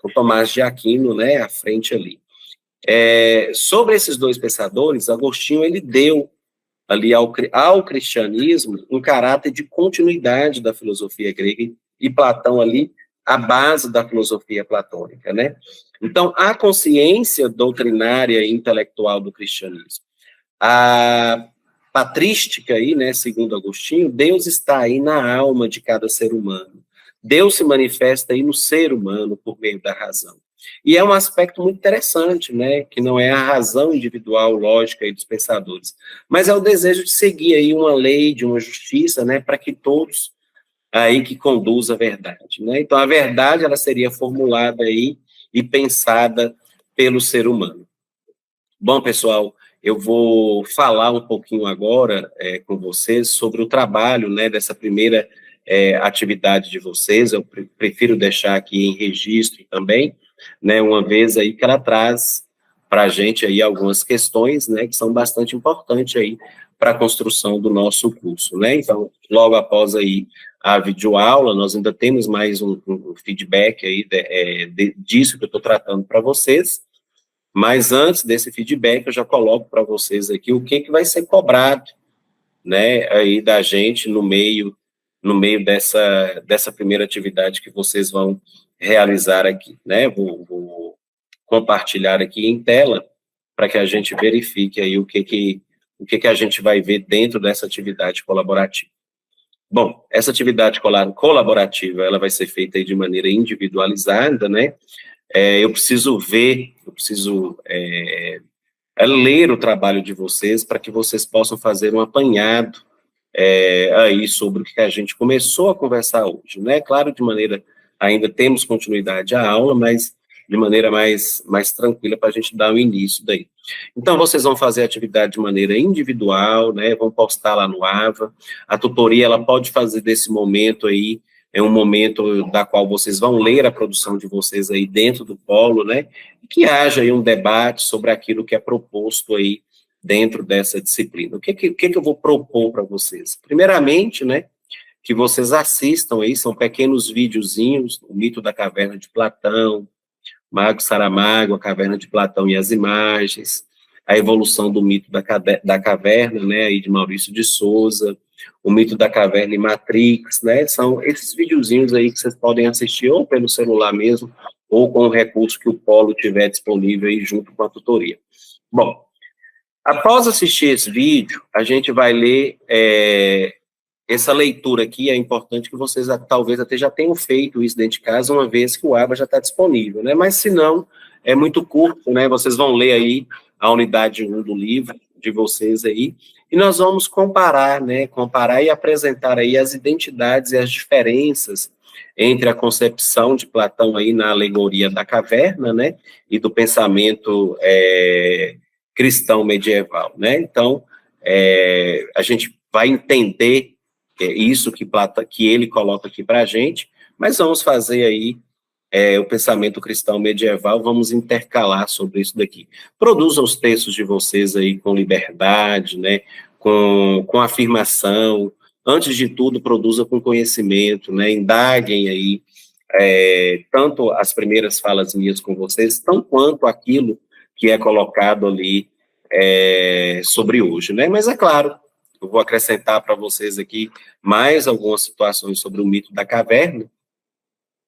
com Tomás de Aquino, né, à frente ali. Sobre esses dois pensadores, Agostinho, ele deu ali ao cristianismo um caráter de continuidade da filosofia grega, e Platão ali a base da filosofia platônica, né? Então, a consciência doutrinária e intelectual do cristianismo, a patrística aí, né, segundo Agostinho, Deus está aí na alma de cada ser humano. Deus se manifesta aí no ser humano por meio da razão. E é um aspecto muito interessante, né, que não é a razão individual, lógica aí dos pensadores, mas é o desejo de seguir aí uma lei, de uma justiça, né, para que todos aí que conduz a verdade, né? Então, a verdade, ela seria formulada aí e pensada pelo ser humano. Bom, pessoal, eu vou falar um pouquinho agora com vocês sobre o trabalho, né, dessa primeira atividade de vocês. Eu prefiro deixar aqui em registro também, né, uma vez aí que ela traz para a gente aí algumas questões, né, que são bastante importantes aí para a construção do nosso curso, né? Então, logo após aí a videoaula, nós ainda temos mais um feedback aí disso que eu estou tratando para vocês, mas antes desse feedback, eu já coloco para vocês aqui o que vai ser cobrado, né, aí da gente no meio dessa primeira atividade que vocês vão realizar aqui, né? Vou compartilhar aqui em tela para que a gente verifique aí o que a gente vai ver dentro dessa atividade colaborativa. Bom, essa atividade colaborativa, ela vai ser feita aí de maneira individualizada, né? Eu preciso ler o trabalho de vocês para que vocês possam fazer um apanhado aí sobre o que a gente começou a conversar hoje, né? Claro, de maneira, ainda temos continuidade à aula, mas de maneira mais tranquila para a gente dar o início daí. Então, vocês vão fazer a atividade de maneira individual, né? Vão postar lá no AVA. A tutoria, ela pode fazer desse momento aí, um momento da qual vocês vão ler a produção de vocês aí dentro do polo, né? E que haja aí um debate sobre aquilo que é proposto aí dentro dessa disciplina. O que eu vou propor para vocês? Primeiramente, né, que vocês assistam aí, são pequenos videozinhos, o mito da caverna de Platão, Mago Saramago, a caverna de Platão e as imagens, a evolução do mito da caverna, né, aí de Maurício de Souza, o mito da caverna e Matrix, né, são esses videozinhos aí que vocês podem assistir ou pelo celular mesmo, ou com o recurso que o Polo tiver disponível aí junto com a tutoria. Bom, após assistir esse vídeo, a gente vai ler essa leitura aqui. É importante que vocês talvez até já tenham feito isso dentro de casa, uma vez que o ABA já está disponível, né? Mas se não, é muito curto, né? Vocês vão ler aí a unidade 1 do livro, de vocês aí, e nós vamos comparar, né, comparar e apresentar aí as identidades e as diferenças entre a concepção de Platão aí na alegoria da caverna, né, e do pensamento cristão medieval, né? Então, a gente vai entender isso que ele coloca aqui para a gente, mas vamos fazer aí o pensamento cristão medieval, vamos intercalar sobre isso daqui. Produzam os textos de vocês aí com liberdade, né, com afirmação, antes de tudo, produza com conhecimento, né, indaguem aí, tanto as primeiras falas minhas com vocês, tão quanto aquilo que é colocado ali sobre hoje, né, mas é claro, eu vou acrescentar para vocês aqui mais algumas situações sobre o mito da caverna,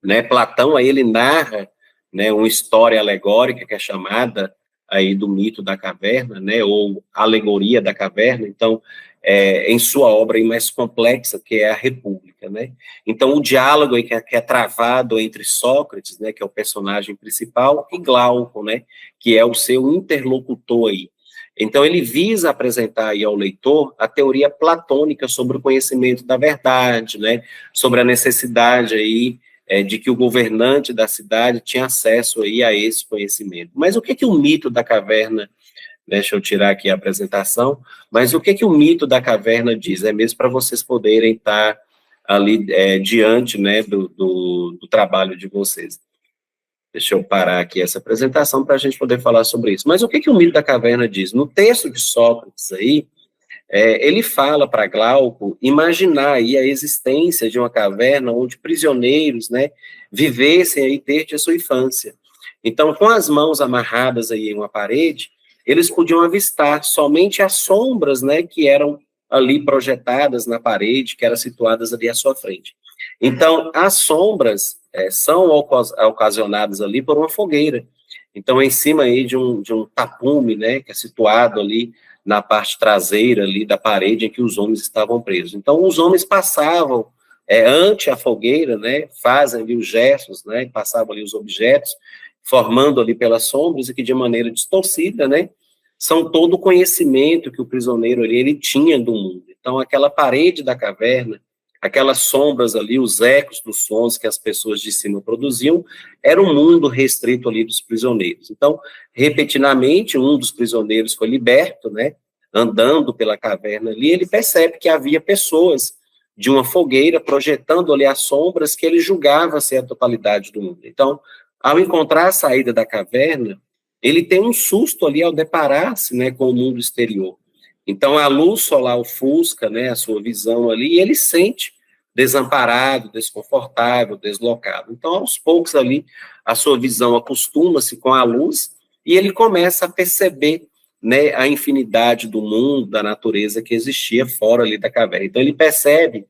né? Platão, aí ele narra, né, uma história alegórica que é chamada aí do mito da caverna, né, ou alegoria da caverna, então, em sua obra aí mais complexa, que é a República, né? Então, o diálogo aí que é travado entre Sócrates, né, que é o personagem principal, e Glauco, né, que é o seu interlocutor aí. Então, ele visa apresentar aí ao leitor a teoria platônica sobre o conhecimento da verdade, né, sobre a necessidade aí de que o governante da cidade tinha acesso aí a esse conhecimento. Mas o que o mito da caverna, deixa eu tirar aqui a apresentação, mas o que o mito da caverna diz? É mesmo para vocês poderem estar ali diante, né, do trabalho de vocês. Deixa eu parar aqui essa apresentação para a gente poder falar sobre isso. Mas o que o mito da caverna diz? No texto de Sócrates aí, ele fala para Glauco imaginar aí a existência de uma caverna onde prisioneiros, né, vivessem aí desde a sua infância. Então, com as mãos amarradas aí em uma parede, eles podiam avistar somente as sombras, né, que eram ali projetadas na parede, que eram situadas ali à sua frente. Então, as sombras são ocasionadas ali por uma fogueira. Então, em cima aí de um tapume, né, que é situado ali na parte traseira ali da parede em que os homens estavam presos. Então, os homens passavam ante a fogueira, né, fazem ali os gestos, né, passavam ali os objetos, formando ali pelas sombras, e que de maneira distorcida, né, são todo o conhecimento que o prisioneiro ali, ele tinha do mundo. Então, aquela parede da caverna, aquelas sombras ali, os ecos dos sons que as pessoas de cima produziam, era um mundo restrito ali dos prisioneiros. Então, repetidamente, um dos prisioneiros foi liberto, né, andando pela caverna ali, ele percebe que havia pessoas de uma fogueira projetando ali as sombras que ele julgava ser a totalidade do mundo. Então, ao encontrar a saída da caverna, ele tem um susto ali ao deparar-se, né, com o mundo exterior. Então, a luz solar ofusca, né, a sua visão ali, e ele sente desamparado, desconfortável, deslocado. Então, aos poucos ali, a sua visão acostuma-se com a luz e ele começa a perceber, né, a infinidade do mundo, da natureza que existia fora ali da caverna. Então, ele percebe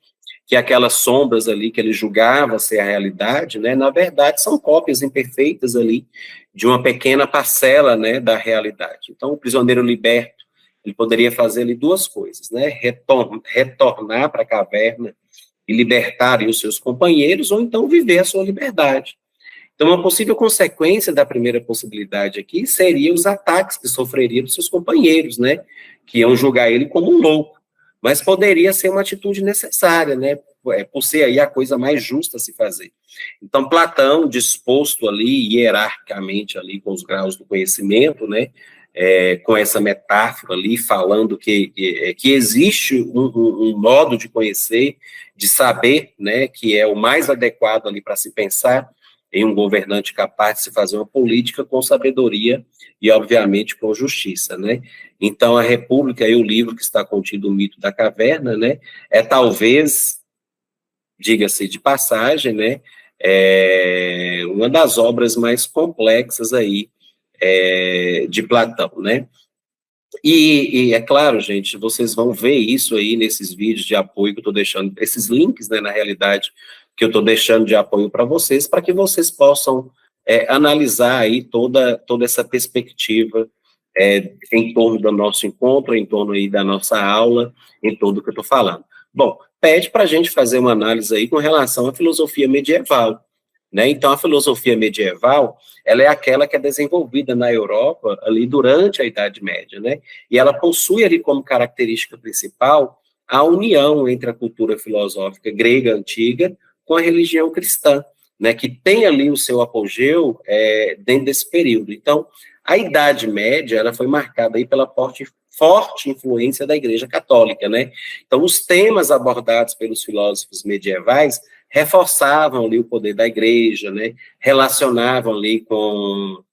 que aquelas sombras ali que ele julgava ser a realidade, né, na verdade, são cópias imperfeitas ali de uma pequena parcela, né, da realidade. Então, o prisioneiro liberto, ele poderia fazer ali duas coisas, né, retornar para a caverna e libertar os seus companheiros, ou então viver a sua liberdade. Então, uma possível consequência da primeira possibilidade aqui seria os ataques que sofreria dos seus companheiros, né, que iam julgar ele como um louco, mas poderia ser uma atitude necessária, né, por ser aí a coisa mais justa a se fazer. Então, Platão, disposto ali, hierarquicamente, ali, com os graus do conhecimento, né, com essa metáfora ali, falando que existe um modo de conhecer, de saber, né, que é o mais adequado ali para se pensar em um governante capaz de se fazer uma política com sabedoria e, obviamente, com justiça, né? Então, a República, e o livro que está contido, o mito da caverna, né, talvez, diga-se de passagem, né, uma das obras mais complexas aí de Platão, né? E é claro, gente, vocês vão ver isso aí nesses vídeos de apoio que eu estou deixando, esses links, né, na realidade, que eu estou deixando de apoio para vocês que vocês possam analisar aí toda essa perspectiva em torno do nosso encontro, em torno aí da nossa aula, em tudo que eu estou falando. Bom, pede para a gente fazer uma análise aí com relação à filosofia medieval, né? Então, a filosofia medieval, ela é aquela que é desenvolvida na Europa ali durante a Idade Média, né? E ela possui ali como característica principal a união entre a cultura filosófica grega antiga com a religião cristã, né? Que tem ali o seu apogeu dentro desse período. Então, a Idade Média, ela foi marcada aí pela forte influência da Igreja Católica, né? Então, os temas abordados pelos filósofos medievais reforçavam ali o poder da igreja, né? Relacionavam ali com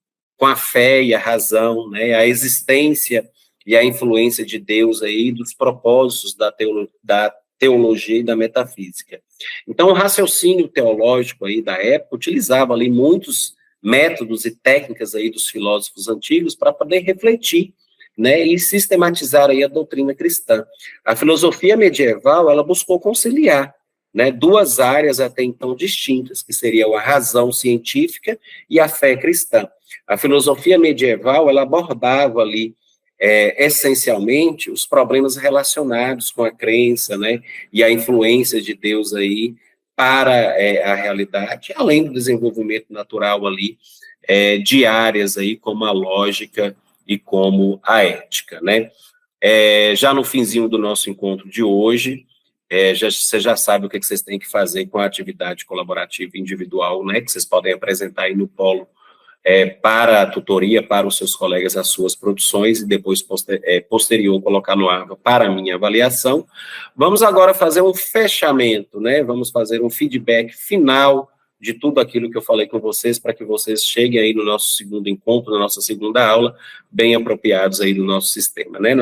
a fé e a razão, né? A existência e a influência de Deus aí, dos propósitos da teologia e da metafísica. Então, o raciocínio teológico aí da época utilizava ali muitos métodos e técnicas aí dos filósofos antigos para poder refletir, né, e sistematizar aí a doutrina cristã. A filosofia medieval, ela buscou conciliar, né, duas áreas até então distintas, que seriam a razão científica e a fé cristã. A filosofia medieval, ela abordava ali, essencialmente, os problemas relacionados com a crença, né, e a influência de Deus aí para a realidade, além do desenvolvimento natural ali, de áreas aí como a lógica e como a ética, né? Já no finzinho do nosso encontro de hoje, você já sabe o que vocês têm que fazer com a atividade colaborativa individual, né? Que vocês podem apresentar aí no polo para a tutoria, para os seus colegas, as suas produções, e depois, posterior, colocar no ar para a minha avaliação. Vamos agora fazer um fechamento, né? Vamos fazer um feedback final de tudo aquilo que eu falei com vocês, para que vocês cheguem aí no nosso segundo encontro, na nossa segunda aula, bem apropriados aí do nosso sistema, né?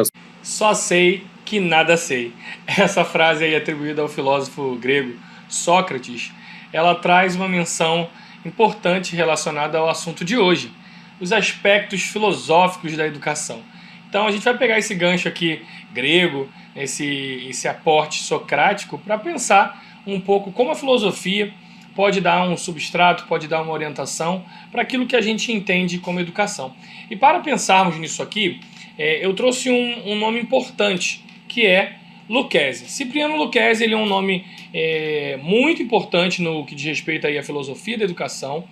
Só sei que nada sei. Essa frase aí atribuída ao filósofo grego Sócrates, ela traz uma menção importante relacionada ao assunto de hoje, os aspectos filosóficos da educação. Então a gente vai pegar esse gancho aqui grego, esse aporte socrático, para pensar um pouco como a filosofia pode dar um substrato, pode dar uma orientação para aquilo que a gente entende como educação. E para pensarmos nisso aqui, eu trouxe um nome importante, que é Lucchesi. Cipriano Lucchesi, ele é um nome muito importante no que diz respeito aí à filosofia da educação,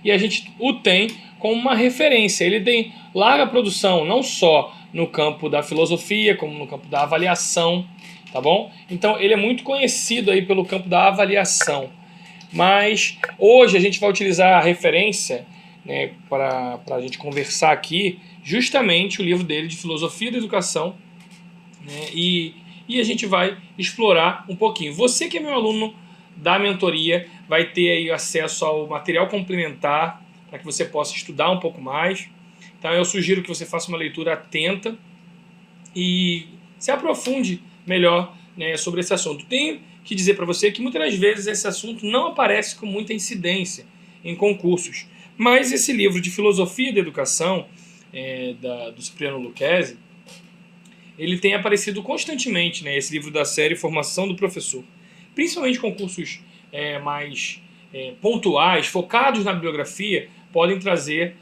e a gente o tem como uma referência. Ele tem larga produção, não só no campo da filosofia, como no campo da avaliação, tá bom? Então ele é muito conhecido aí pelo campo da avaliação. Mas hoje a gente vai utilizar a referência, né, para a gente conversar aqui, justamente o livro dele de Filosofia da Educação, né, e a gente vai explorar um pouquinho. Você que é meu aluno da mentoria vai ter aí acesso ao material complementar para que você possa estudar um pouco mais. Então eu sugiro que você faça uma leitura atenta e se aprofunde melhor, né, sobre esse assunto. Tenho que dizer para você que muitas das vezes esse assunto não aparece com muita incidência em concursos, mas esse livro de Filosofia da Educação, do Cipriano Lucchesi, ele tem aparecido constantemente, né, esse livro da série Formação do Professor, principalmente concursos mais pontuais, focados na bibliografia, podem trazer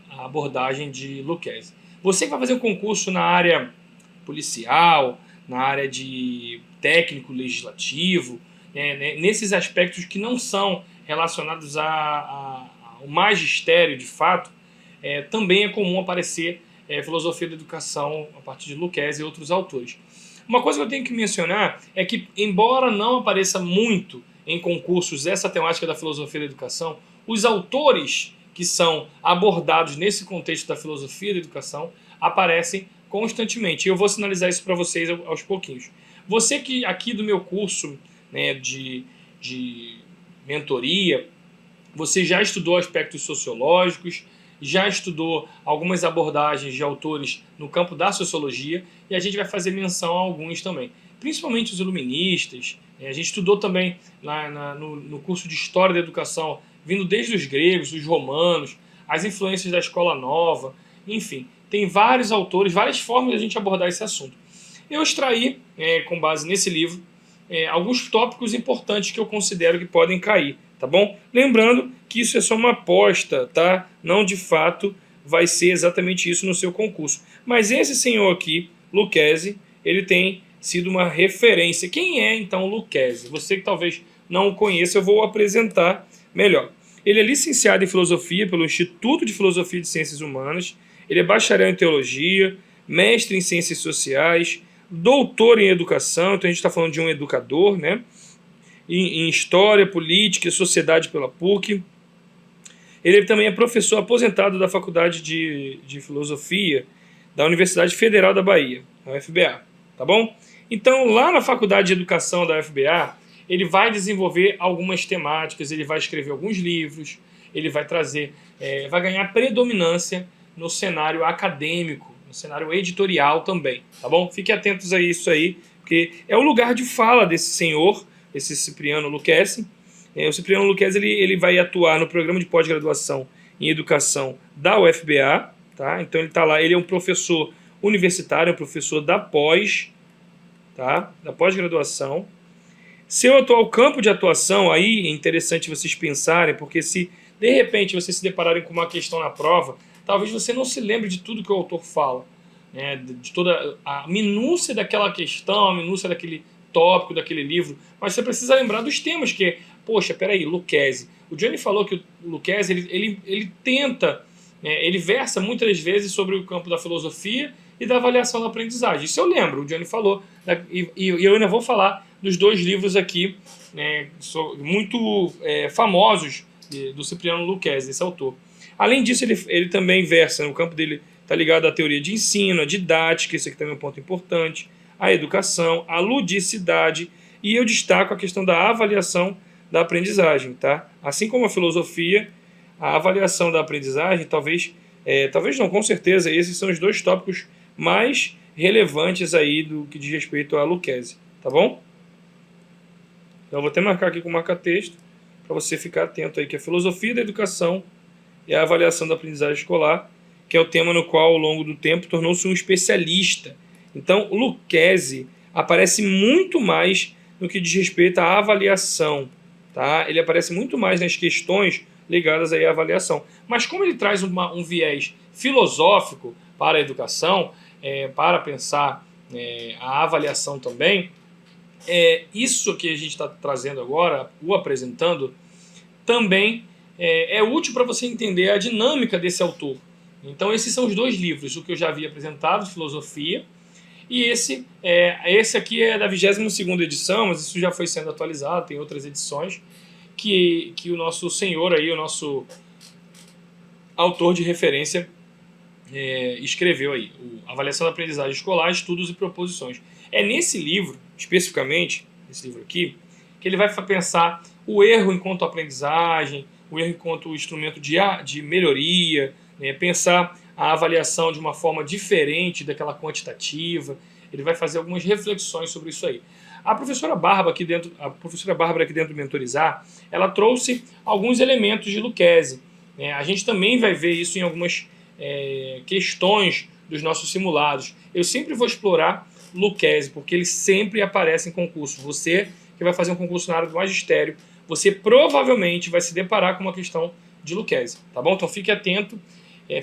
a abordagem de Lucchesi. Você que vai fazer um concurso na área policial, na área de técnico legislativo, nesses aspectos que não são relacionados ao magistério de fato, também é comum aparecer filosofia da educação a partir de Lucchesi e outros autores. Uma coisa que eu tenho que mencionar é que, embora não apareça muito em concursos essa temática da filosofia da educação, os autores que são abordados nesse contexto da filosofia da educação aparecem constantemente. E eu vou sinalizar isso para vocês aos pouquinhos. Você que aqui do meu curso, né, de mentoria, você já estudou aspectos sociológicos, já estudou algumas abordagens de autores no campo da sociologia, e a gente vai fazer menção a alguns também, principalmente os iluministas. A gente estudou também no curso de História da Educação, vindo desde os gregos, os romanos, as influências da Escola Nova, enfim, tem vários autores, várias formas de a gente abordar esse assunto. Eu extraí, com base nesse livro, alguns tópicos importantes que eu considero que podem cair, tá bom? Lembrando que isso é só uma aposta, tá? Não de fato vai ser exatamente isso no seu concurso. Mas esse senhor aqui, Lucchesi, ele tem sido uma referência. Quem é então Lucchesi? Você que talvez não o conheça, eu vou apresentar melhor. Ele é licenciado em Filosofia pelo Instituto de Filosofia e de Ciências Humanas, ele é bacharel em Teologia, mestre em Ciências Sociais, doutor em Educação, então a gente está falando de um educador, né? Em História, Política e Sociedade pela PUC. Ele também é professor aposentado da Faculdade de Filosofia da Universidade Federal da Bahia, a UFBA, tá bom? Então, lá na Faculdade de Educação da UFBA, ele vai desenvolver algumas temáticas, ele vai escrever alguns livros, ele vai trazer, vai ganhar predominância no cenário acadêmico, no cenário editorial também, tá bom? Fiquem atentos a isso aí, porque é o lugar de fala desse senhor, esse Cipriano Lucchesi. O Cipriano Lucchesi ele vai atuar no programa de pós-graduação em educação da UFBA, tá? Então ele está lá, ele é um professor universitário, é um professor da pós, tá? Da pós-graduação. Seu atual campo de atuação, aí é interessante vocês pensarem, porque se de repente vocês se depararem com uma questão na prova, talvez você não se lembre de tudo que o autor fala, né? De toda a minúcia daquela questão, a minúcia daquele tópico, daquele livro, mas você precisa lembrar dos temas, que, poxa, peraí, Lucchesi. O Johnny falou que o Lucchesi, ele tenta, né, ele versa muitas vezes sobre o campo da filosofia e da avaliação da aprendizagem. Isso eu lembro, o Johnny falou, e eu ainda vou falar dos dois livros aqui, né, muito famosos do Cipriano Lucchesi, esse autor. Além disso, ele também versa, no campo dele está ligado à teoria de ensino, à didática, esse aqui também é um ponto importante, a educação, a ludicidade, e eu destaco a questão da avaliação da aprendizagem, tá? Assim como a filosofia, a avaliação da aprendizagem, talvez não, com certeza, esses são os dois tópicos mais relevantes aí do que diz respeito a Lucchesi, tá bom? Então eu vou até marcar aqui com marca-texto, para você ficar atento aí, que a filosofia da educação e a avaliação da aprendizagem escolar, que é o tema no qual, ao longo do tempo, tornou-se um especialista. Então, o Lucchesi aparece muito mais no que diz respeito à avaliação, tá? Ele aparece muito mais nas questões ligadas aí à avaliação. Mas como ele traz um viés filosófico para a educação, para pensar a avaliação também, isso que a gente está trazendo agora, o apresentando, também é útil para você entender a dinâmica desse autor. Então, esses são os dois livros, o que eu já havia apresentado, de filosofia, e esse aqui é da 22ª edição, mas isso já foi sendo atualizado, tem outras edições, que o nosso senhor aí, o nosso autor de referência, escreveu aí, Avaliação da Aprendizagem Escolar, Estudos e Proposições. É nesse livro, especificamente, esse livro aqui, que ele vai pensar o erro enquanto aprendizagem, o erro enquanto instrumento de melhoria, né, pensar a avaliação de uma forma diferente daquela quantitativa. Ele vai fazer algumas reflexões sobre isso aí. A professora Bárbara aqui dentro do Mentorizar, ela trouxe alguns elementos de Lucchesi. A gente também vai ver isso em algumas questões dos nossos simulados. Eu sempre vou explorar Lucchesi, porque ele sempre aparece em concurso. Você que vai fazer um concurso na área do magistério, você provavelmente vai se deparar com uma questão de Lucchesi, tá bom? Então fique atento,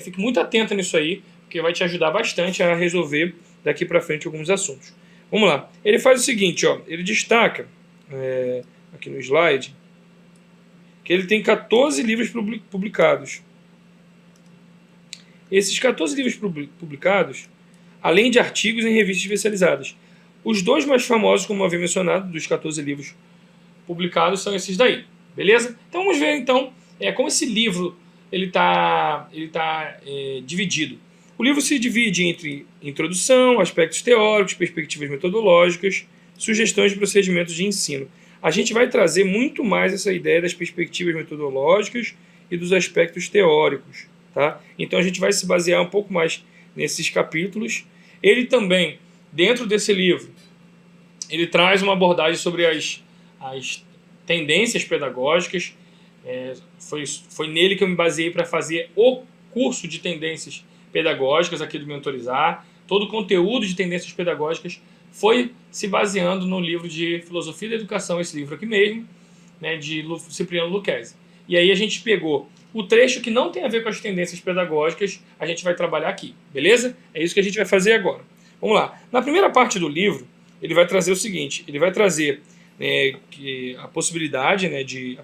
fique muito atento nisso aí, porque vai te ajudar bastante a resolver daqui para frente alguns assuntos. Vamos lá. Ele faz o seguinte, ó, ele destaca aqui no slide que ele tem 14 livros publicados. Esses 14 livros publicados, além de artigos em revistas especializadas. Os dois mais famosos, como eu havia mencionado, dos 14 livros publicados, são esses daí, beleza? Então vamos ver então como esse livro ele tá dividido. O livro se divide entre introdução, aspectos teóricos, perspectivas metodológicas, sugestões de procedimentos de ensino. A gente vai trazer muito mais essa ideia das perspectivas metodológicas e dos aspectos teóricos, tá? Então a gente vai se basear um pouco mais nesses capítulos. Ele também, dentro desse livro, ele traz uma abordagem sobre as tendências pedagógicas. Foi nele que eu me baseei para fazer o curso de tendências pedagógicas aqui do Mentorizar. Todo o conteúdo de tendências pedagógicas foi se baseando no livro de Filosofia da Educação, esse livro aqui mesmo, né, de Cipriano Lucchesi. E aí a gente pegou o trecho que não tem a ver com as tendências pedagógicas, a gente vai trabalhar aqui, beleza? É isso que a gente vai fazer agora. Vamos lá. Na primeira parte do livro, ele vai trazer o seguinte, ele vai trazer a possibilidade, né, de,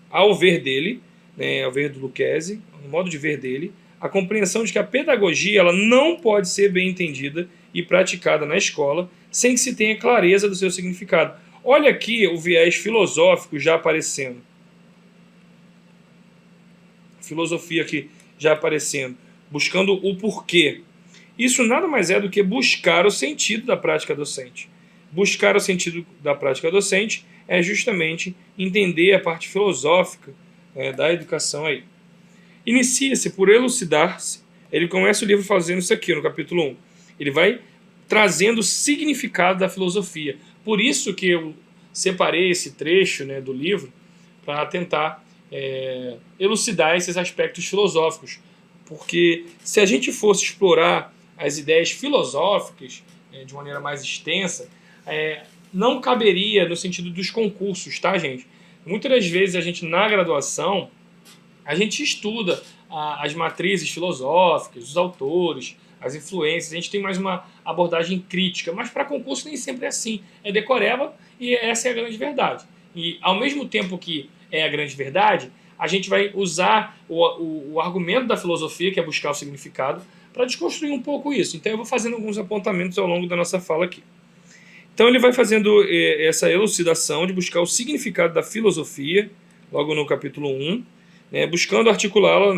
ao ver dele, né, ao ver do Lucchesi, no modo de ver dele, a compreensão de que a pedagogia ela não pode ser bem entendida e praticada na escola sem que se tenha clareza do seu significado. Olha aqui o viés filosófico já aparecendo. Filosofia aqui já aparecendo, buscando o porquê. Isso nada mais é do que buscar o sentido da prática docente. Buscar o sentido da prática docente é justamente entender a parte filosófica da educação aí. Inicia-se por elucidar-se. Ele começa o livro fazendo isso aqui, no capítulo 1. Ele vai trazendo o significado da filosofia. Por isso que eu separei esse trecho, né, do livro para tentar elucidar esses aspectos filosóficos. Porque se a gente fosse explorar as ideias filosóficas de maneira mais extensa, não caberia no sentido dos concursos, tá, gente? Muitas das vezes a gente, na graduação, a gente estuda as matrizes filosóficas, os autores, as influências, a gente tem mais uma abordagem crítica, mas para concurso nem sempre é assim, é decoreba e essa é a grande verdade. E ao mesmo tempo que é a grande verdade, a gente vai usar o argumento da filosofia, que é buscar o significado, para desconstruir um pouco isso. Então eu vou fazendo alguns apontamentos ao longo da nossa fala aqui. Então ele vai fazendo essa elucidação de buscar o significado da filosofia, logo no capítulo 1, buscando articulá-la,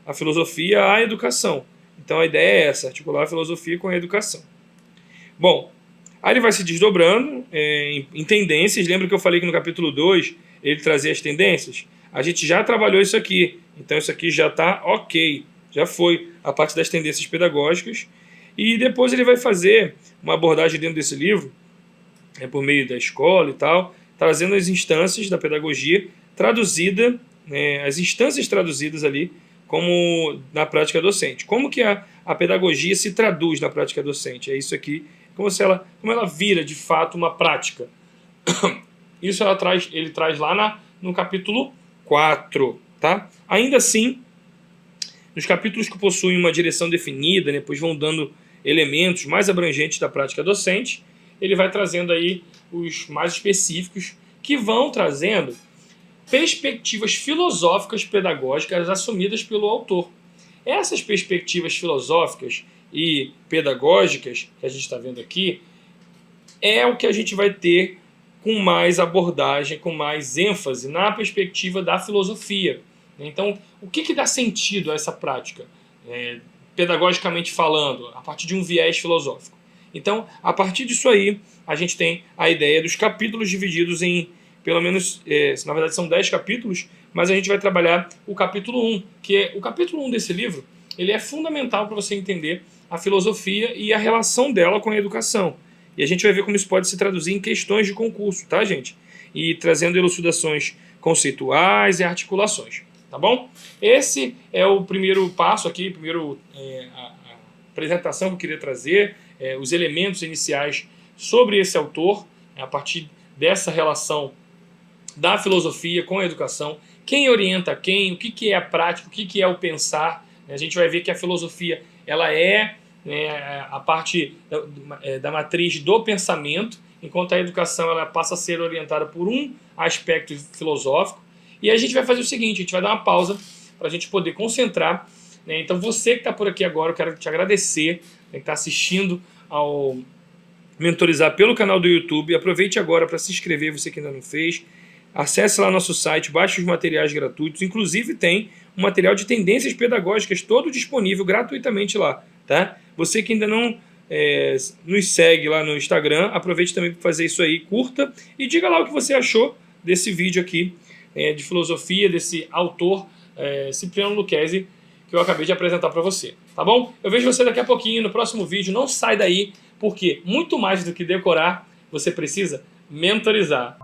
a filosofia à educação. Então a ideia é essa, articular a filosofia com a educação. Bom, aí ele vai se desdobrando em tendências. Lembra que eu falei que no capítulo 2 ele trazia as tendências? A gente já trabalhou isso aqui, então isso aqui já está ok, já foi a parte das tendências pedagógicas. E depois ele vai fazer uma abordagem dentro desse livro, por meio da escola e tal, trazendo as instâncias da pedagogia traduzida, as instâncias traduzidas ali como na prática docente. Como que a pedagogia se traduz na prática docente? É isso aqui, como ela vira de fato uma prática. Isso ele traz lá no capítulo 4. Tá? Ainda assim, nos capítulos que possuem uma direção definida, depois vão dando elementos mais abrangentes da prática docente, ele vai trazendo aí os mais específicos, que vão trazendo perspectivas filosóficas pedagógicas assumidas pelo autor. Essas perspectivas filosóficas e pedagógicas que a gente está vendo aqui é o que a gente vai ter com mais abordagem, com mais ênfase na perspectiva da filosofia. Então, o que dá sentido a essa prática, pedagogicamente falando, a partir de um viés filosófico? Então, a partir disso aí, a gente tem a ideia dos capítulos divididos em, pelo menos, na verdade são 10 capítulos, mas a gente vai trabalhar o capítulo 1, que é o capítulo 1 desse livro, ele é fundamental para você entender a filosofia e a relação dela com a educação. E a gente vai ver como isso pode se traduzir em questões de concurso, tá, gente? E trazendo elucidações conceituais e articulações, tá bom? Esse é o primeiro passo aqui, a apresentação que eu queria trazer, os elementos iniciais sobre esse autor, a partir dessa relação da filosofia com a educação, quem orienta quem, o que é a prática, o que é o pensar. A gente vai ver que a filosofia ela é a parte da matriz do pensamento, enquanto a educação ela passa a ser orientada por um aspecto filosófico. E a gente vai fazer o seguinte, a gente vai dar uma pausa para a gente poder concentrar. Então você que está por aqui agora, eu quero te agradecer, que está assistindo ao Mentorizar pelo canal do YouTube. Aproveite agora para se inscrever, você que ainda não fez. Acesse lá nosso site, baixe os materiais gratuitos. Inclusive tem um material de tendências pedagógicas todo disponível gratuitamente lá. Tá? Você que ainda não nos segue lá no Instagram, aproveite também para fazer isso aí, curta e diga lá o que você achou desse vídeo aqui de filosofia, desse autor Cipriano Lucchesi, que eu acabei de apresentar para você, tá bom? Eu vejo você daqui a pouquinho no próximo vídeo, não sai daí, porque muito mais do que decorar, você precisa mentorizar.